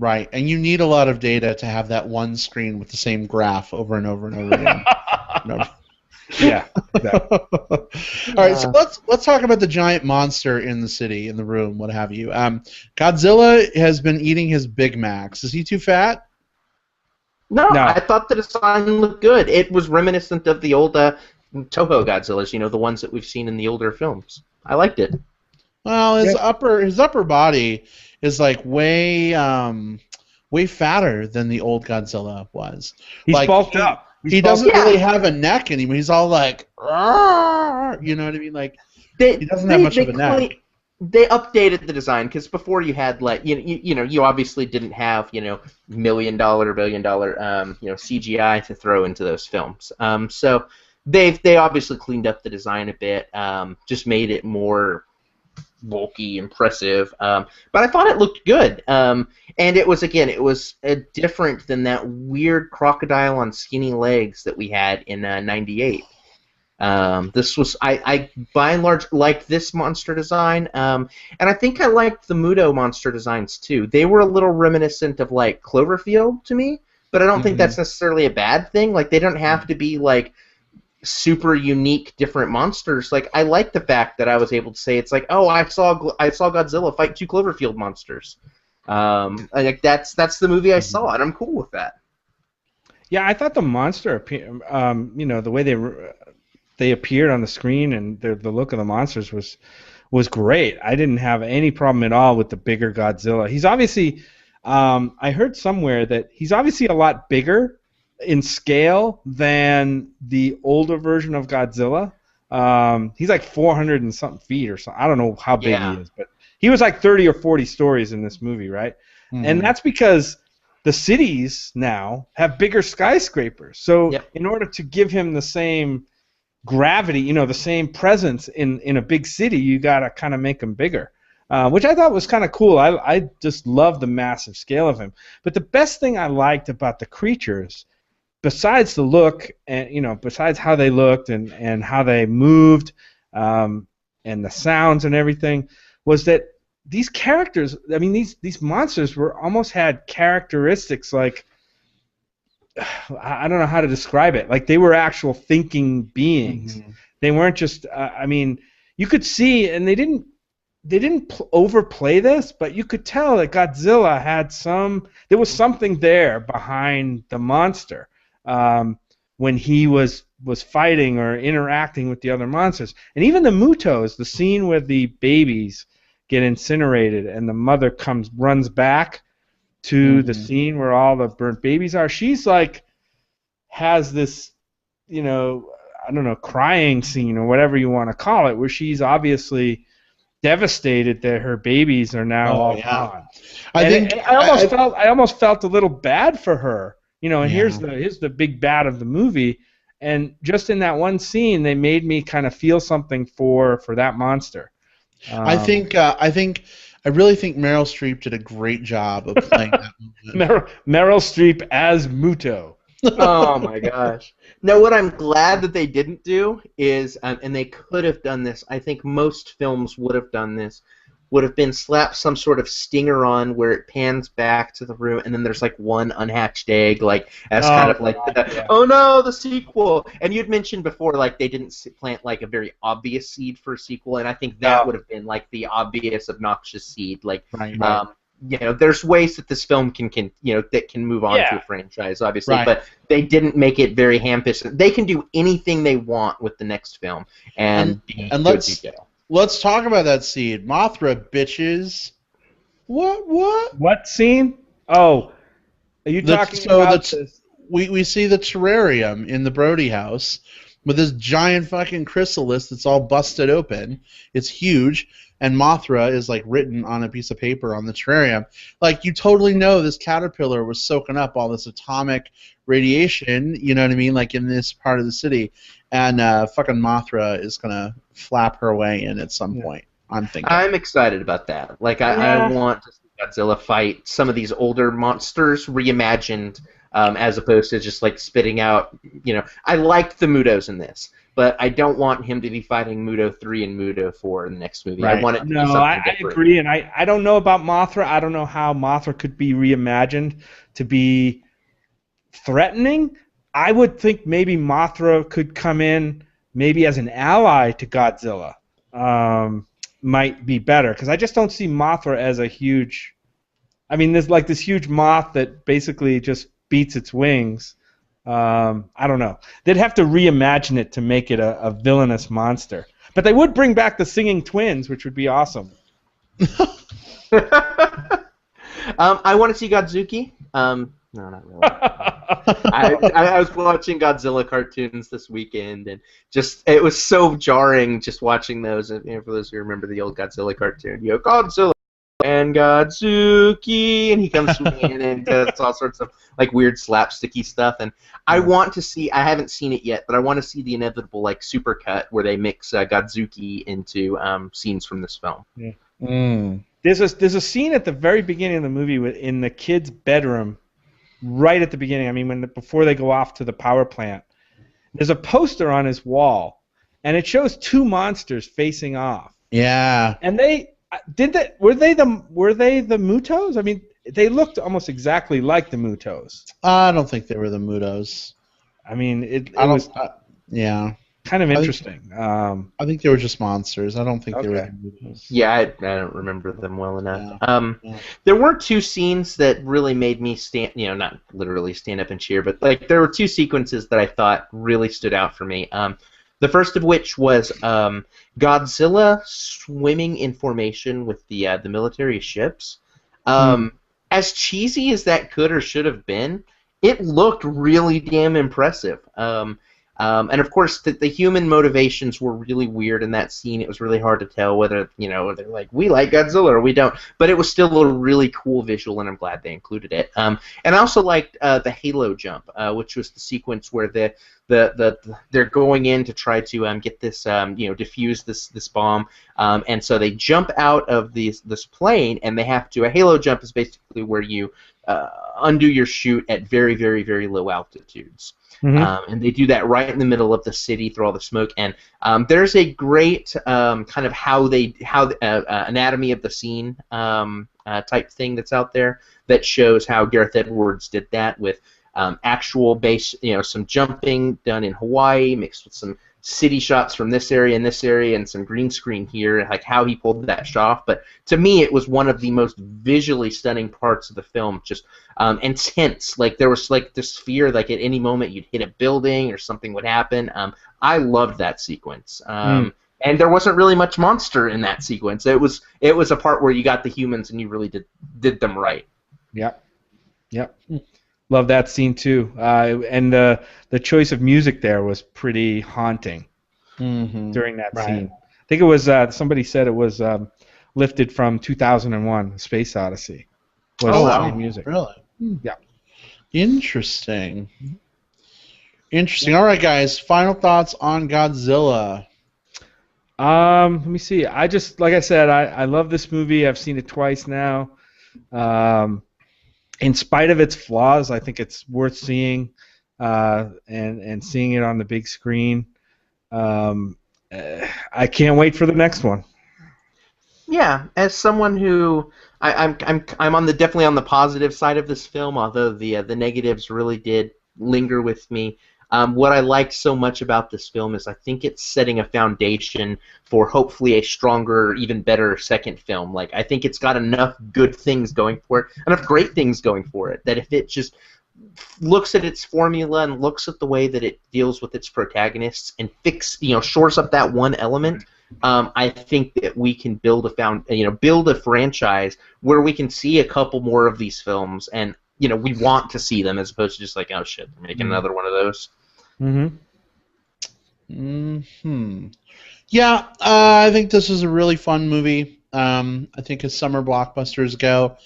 Right, and you need a lot of data to have that one screen with the same graph over and over and over again. Yeah. Exactly. All right, so let's talk about the giant monster in the city, in the room, what have you. Godzilla has been eating his Big Macs. Is he too fat? No, I thought the design looked good. It was reminiscent of the old Toho Godzillas, the ones that we've seen in the older films. I liked it. Well, his upper body is like way fatter than the old Godzilla was. He's like, bulked up. He doesn't really have a neck anymore. He's all like, you know what I mean? Like, he doesn't have much of a neck. They updated the design because before you had like you obviously didn't have $1 million, $1 billion CGI to throw into those films. So they obviously cleaned up the design a bit, just made it more bulky, impressive, but I thought it looked good, and it was different than that weird crocodile on skinny legs that we had in '98. This was I by and large liked this monster design, and I think I liked the Muto monster designs too. They were a little reminiscent of like Cloverfield to me, but I don't think that's necessarily a bad thing. Like they don't have to be like super unique different monsters. Like I like the fact that I was able to say it's like, oh, I saw Godzilla fight 2 Cloverfield monsters. Like that's the movie I saw, and I'm cool with that. Yeah, I thought the monster, the way they appeared on the screen and the look of the monsters was great. I didn't have any problem at all with the bigger Godzilla. He's obviously, I heard somewhere that he's obviously a lot bigger in scale than the older version of Godzilla. He's like 400 and something feet or something. I don't know how big he is, but he was like 30 or 40 stories in this movie, right? And that's because the cities now have bigger skyscrapers. So in order to give him the same gravity, the same presence in a big city, you got to kind of make him bigger. Which I thought was kind of cool. I just love the massive scale of him. But the best thing I liked about the creatures, besides the look, and besides how they looked and how they moved, and the sounds and everything, was that these characters, I mean, these monsters almost had characteristics like, I don't know how to describe it. Like they were actual thinking beings. They weren't just. You could see, and they didn't overplay this, but you could tell that Godzilla had there was something there behind the monster when he was fighting or interacting with the other monsters. And even the Mutos, the scene where the babies get incinerated and the mother runs back to the scene where all the burnt babies are, she's like has this, I don't know, crying scene or whatever you want to call it, where she's obviously devastated that her babies are now all gone. I almost felt a little bad for her, and here's the big bad of the movie, and just in that one scene they made me kind of feel something for that monster. I really think Meryl Streep did a great job of playing that movie. Meryl Streep as Muto. Oh my gosh. No, what I'm glad that they didn't do is, and they could have done this, I think most films would have done this, would have been slap some sort of stinger on where it pans back to the room, and then there's like one unhatched egg, like as kind of like oh no, the sequel. And you'd mentioned before, like they didn't plant like a very obvious seed for a sequel, and I think that would have been like the obvious, obnoxious seed. Like, there's ways that this film can that can move on to a franchise, obviously, but they didn't make it very ham-fisted. They can do anything they want with the next film, and let's talk about that seed. Mothra, bitches. What scene? Oh, are you talking about this? We see the terrarium in the Brody house with this giant fucking chrysalis that's all busted open. It's huge, and Mothra is like written on a piece of paper on the terrarium. Like, you totally know this caterpillar was soaking up all this atomic radiation, you know what I mean, like in this part of the city, and fucking Mothra is gonna flap her way in at some point. I'm thinking. I'm excited about that. Like, I want to see Godzilla fight some of these older monsters reimagined, as opposed to just like spitting out. I liked the Mutos in this, but I don't want him to be fighting Muto 3 and Muto 4 in the next movie. Right. I want it to be No, something I different. agree, and I don't know about Mothra. I don't know how Mothra could be reimagined to be threatening. I would think maybe Mothra could come in maybe as an ally to Godzilla. Might be better, because I just don't see Mothra as a huge... I mean, there's like this huge moth that basically just beats its wings. I don't know. They'd have to reimagine it to make it a villainous monster. But they would bring back the singing twins, which would be awesome. I want to see Godzuki. No, not really. I was watching Godzilla cartoons this weekend, and it was so jarring just watching those. And, for those who remember the old Godzilla cartoon, Godzilla and Godzuki, and he comes swinging in and does all sorts of like weird slapsticky stuff. And I want to see. I haven't seen it yet, but I want to see the inevitable like supercut where they mix Godzuki into scenes from this film. Yeah. There's a scene at the very beginning of the movie in the kid's bedroom. Right at the beginning, I mean, before they go off to the power plant, there's a poster on his wall, and it shows two monsters facing off. Yeah. And were they the Mutos? I mean, they looked almost exactly like the Mutos. I don't think they were the Mutos. I mean, it was yeah, kind of interesting. I think they were just monsters. I don't think they were the Mutos. Yeah, I don't remember them well enough. Yeah. There were two scenes that really made me stand, not literally stand up and cheer, but like there were two sequences that I thought really stood out for me. The first of which was Godzilla swimming in formation with the military ships. As cheesy as that could or should have been, it looked really damn impressive. And of course, the human motivations were really weird in that scene. It was really hard to tell whether, they're like, we like Godzilla or we don't. But it was still a really cool visual, and I'm glad they included it. And I also liked the Halo jump, which was the sequence where they're going in to try to get this, defuse this bomb. And so they jump out of this plane, and they have to. A Halo jump is basically where you undo your chute at very, very, very low altitudes. Mm-hmm. And they do that right in the middle of the city through all the smoke. And there's a great kind of anatomy of the scene type thing that's out there that shows how Gareth Edwards did that with actual base, some jumping done in Hawaii mixed with some city shots from this area and some green screen here, like how he pulled that shot off. But to me, it was one of the most visually stunning parts of the film. Just intense. Like there was like this fear, like at any moment you'd hit a building or something would happen. I loved that sequence. And there wasn't really much monster in that sequence. It was a part where you got the humans and you really did them right. Yep. Love that scene too, and the choice of music there was pretty haunting during that scene. I think it was somebody said it was lifted from 2001: Space Odyssey. Was music. Really? Yeah. Interesting. All right, guys. Final thoughts on Godzilla. Let me see. Like I said, I love this movie. I've seen it twice now. In spite of its flaws, I think it's worth seeing, and seeing it on the big screen. I can't wait for the next one. Yeah, as someone who I'm definitely on the positive side of this film, although the negatives really did linger with me. What I liked so much about this film is I think it's setting a foundation for hopefully a stronger, even better second film. Like I think it's got enough good things going for it, enough great things going for it, that if it just looks at its formula and looks at the way that it deals with its protagonists and shores up that one element, I think that we can build a franchise where we can see a couple more of these films, and we want to see them as opposed to just like, oh shit, they're making another one of those. Yeah, I think this is a really fun movie. I think as summer blockbusters go,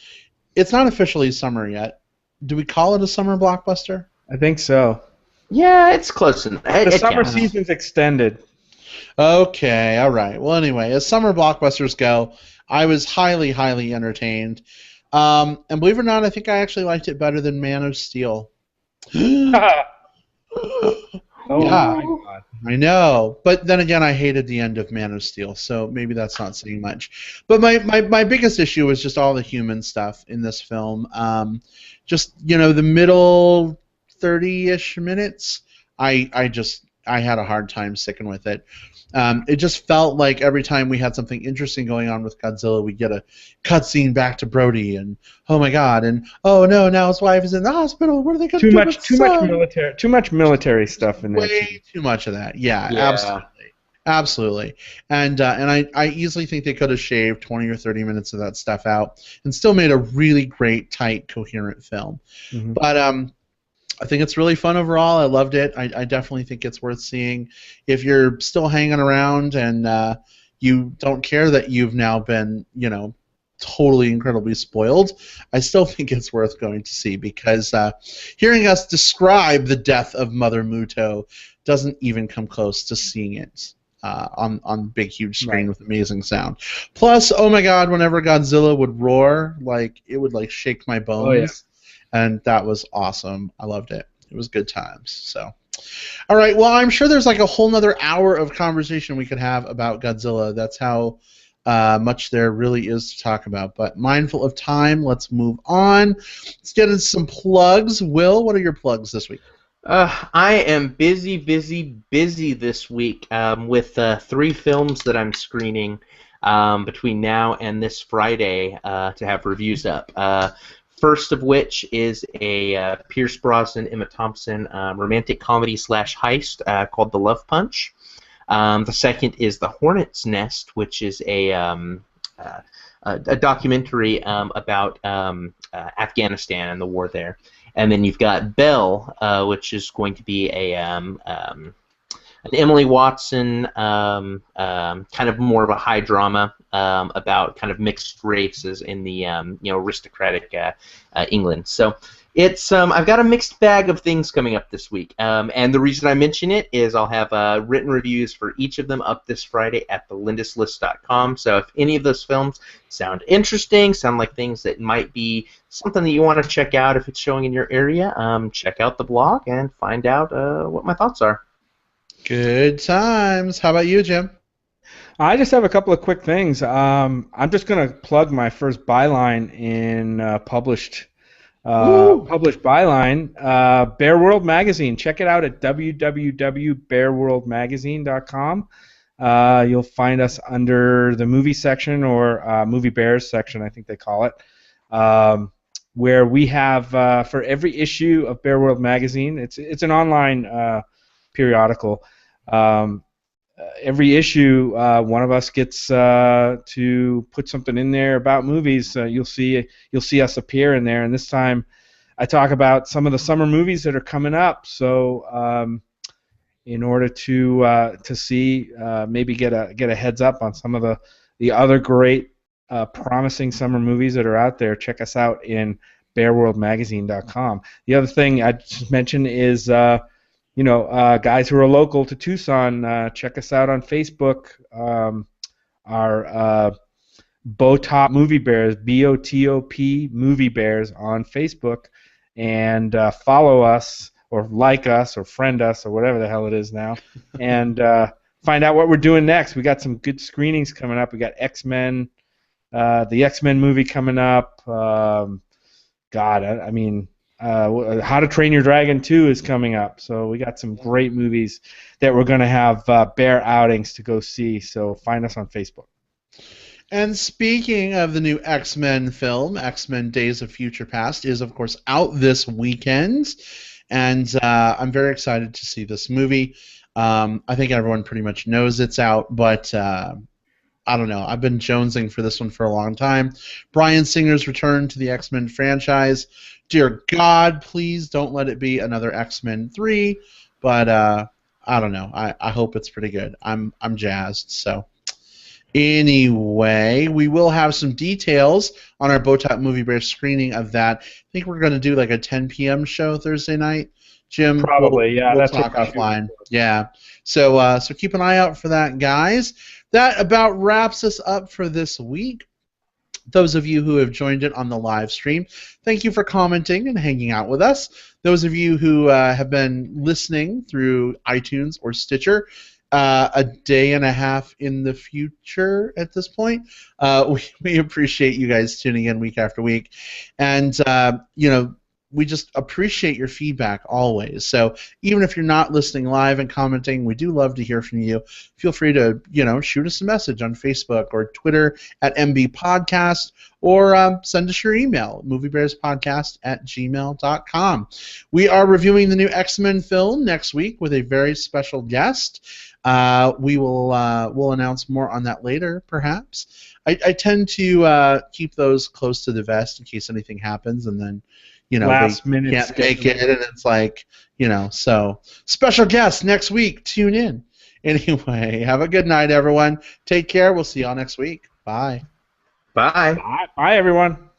it's not officially summer yet. Do we call it a summer blockbuster? I think so. Yeah, it's close enough. The summer season's extended. Okay, all right. Well, anyway, as summer blockbusters go, I was highly, highly entertained. And believe it or not, I think I actually liked it better than Man of Steel. Oh Yeah, my God. I know. But then again, I hated the end of Man of Steel, so maybe that's not saying much. But my biggest issue was just all the human stuff in this film. Just, the middle 30-ish minutes, I had a hard time sticking with it. It just felt like every time we had something interesting going on with Godzilla, we'd get a cutscene back to Brody, and oh my God, and oh no, now his wife is in the hospital. What are they going to do with Too much military stuff in there too. Way too much of that. Yeah, Yeah. absolutely. And I easily think they could have shaved 20 or 30 minutes of that stuff out and still made a really great, tight, coherent film. Mm-hmm. But I think it's really fun overall. I loved it. I definitely think it's worth seeing. If you're still hanging around and you don't care that you've now been, totally incredibly spoiled, I still think it's worth going to see because hearing us describe the death of Mother Muto doesn't even come close to seeing it on big, huge screen with amazing sound. Plus, oh my God, whenever Godzilla would roar, it would shake my bones. Oh, yeah. And that was awesome. I loved it. It was good times. So, all right. Well, I'm sure there's a whole nother hour of conversation we could have about Godzilla. That's how much there really is to talk about. But mindful of time, let's move on. Let's get into some plugs. Will, what are your plugs this week? I am busy this week with 3 films that I'm screening between now and this Friday to have reviews up. First of which is a Pierce Brosnan, Emma Thompson romantic comedy / heist called The Love Punch. The second is The Hornet's Nest, which is a documentary about Afghanistan and the war there. And then you've got Belle, which is going to be an Emily Watson kind of more of a high drama about kind of mixed races in the aristocratic England. So it's I've got a mixed bag of things coming up this week, and the reason I mention it is I'll have written reviews for each of them up this Friday at thelinduslist.com. So if any of those films sound interesting, sound like things that might be something that you want to check out if it's showing in your area, check out the blog and find out what my thoughts are. Good times. How about you, Jim? I just have a couple of quick things. I'm just going to plug my first byline in published byline, Bear World Magazine. Check it out at www.bearworldmagazine.com. You'll find us under the movie section or movie bears section, I think they call it, where we have for every issue of Bear World Magazine. It's an online periodical. Every issue, one of us gets to put something in there about movies. You'll see us appear in there, and this time I talk about some of the summer movies that are coming up. So, in order to see, maybe get a heads up on some of the other great, promising summer movies that are out there, check us out in bearworldmagazine.com. The other thing I just mentioned is. Guys who are local to Tucson, check us out on Facebook. Our Botop Movie Bears, BOTOP Movie Bears on Facebook, and follow us or like us or friend us or whatever the hell it is now, and find out what we're doing next. We got some good screenings coming up. We got X-Men, the X-Men movie coming up. How to Train Your Dragon 2 is coming up, so we got some great movies that we're going to have bear outings to go see, so find us on Facebook. And speaking of the new X-Men film, X-Men Days of Future Past is, of course, out this weekend, and I'm very excited to see this movie. I think everyone pretty much knows it's out, but I don't know. I've been jonesing for this one for a long time. Bryan Singer's return to the X-Men franchise. Dear God, please don't let it be another X-Men 3. But I don't know. I hope it's pretty good. I'm jazzed. So anyway, we will have some details on our Botop Movie Bear screening of that. I think we're going to do a 10 p.m. show Thursday night. Jim, probably, we'll that's talk offline. Yeah. So keep an eye out for that, guys. That about wraps us up for this week. Those of you who have joined it on the live stream, thank you for commenting and hanging out with us. Those of you who have been listening through iTunes or Stitcher, a day and a half in the future at this point, we appreciate you guys tuning in week after week. And, we just appreciate your feedback always. So even if you're not listening live and commenting, we do love to hear from you. Feel free to, shoot us a message on Facebook or Twitter at MB Podcast, or send us your email, moviebearspodcast@gmail.com. We are reviewing the new X-Men film next week with a very special guest. We'll announce more on that later, perhaps. I tend to keep those close to the vest in case anything happens, and then Last they minute can't make it, and it's like, so special guest next week. Tune in. Anyway, have a good night, everyone. Take care. We'll see y'all next week. Bye. Bye. Bye, everyone.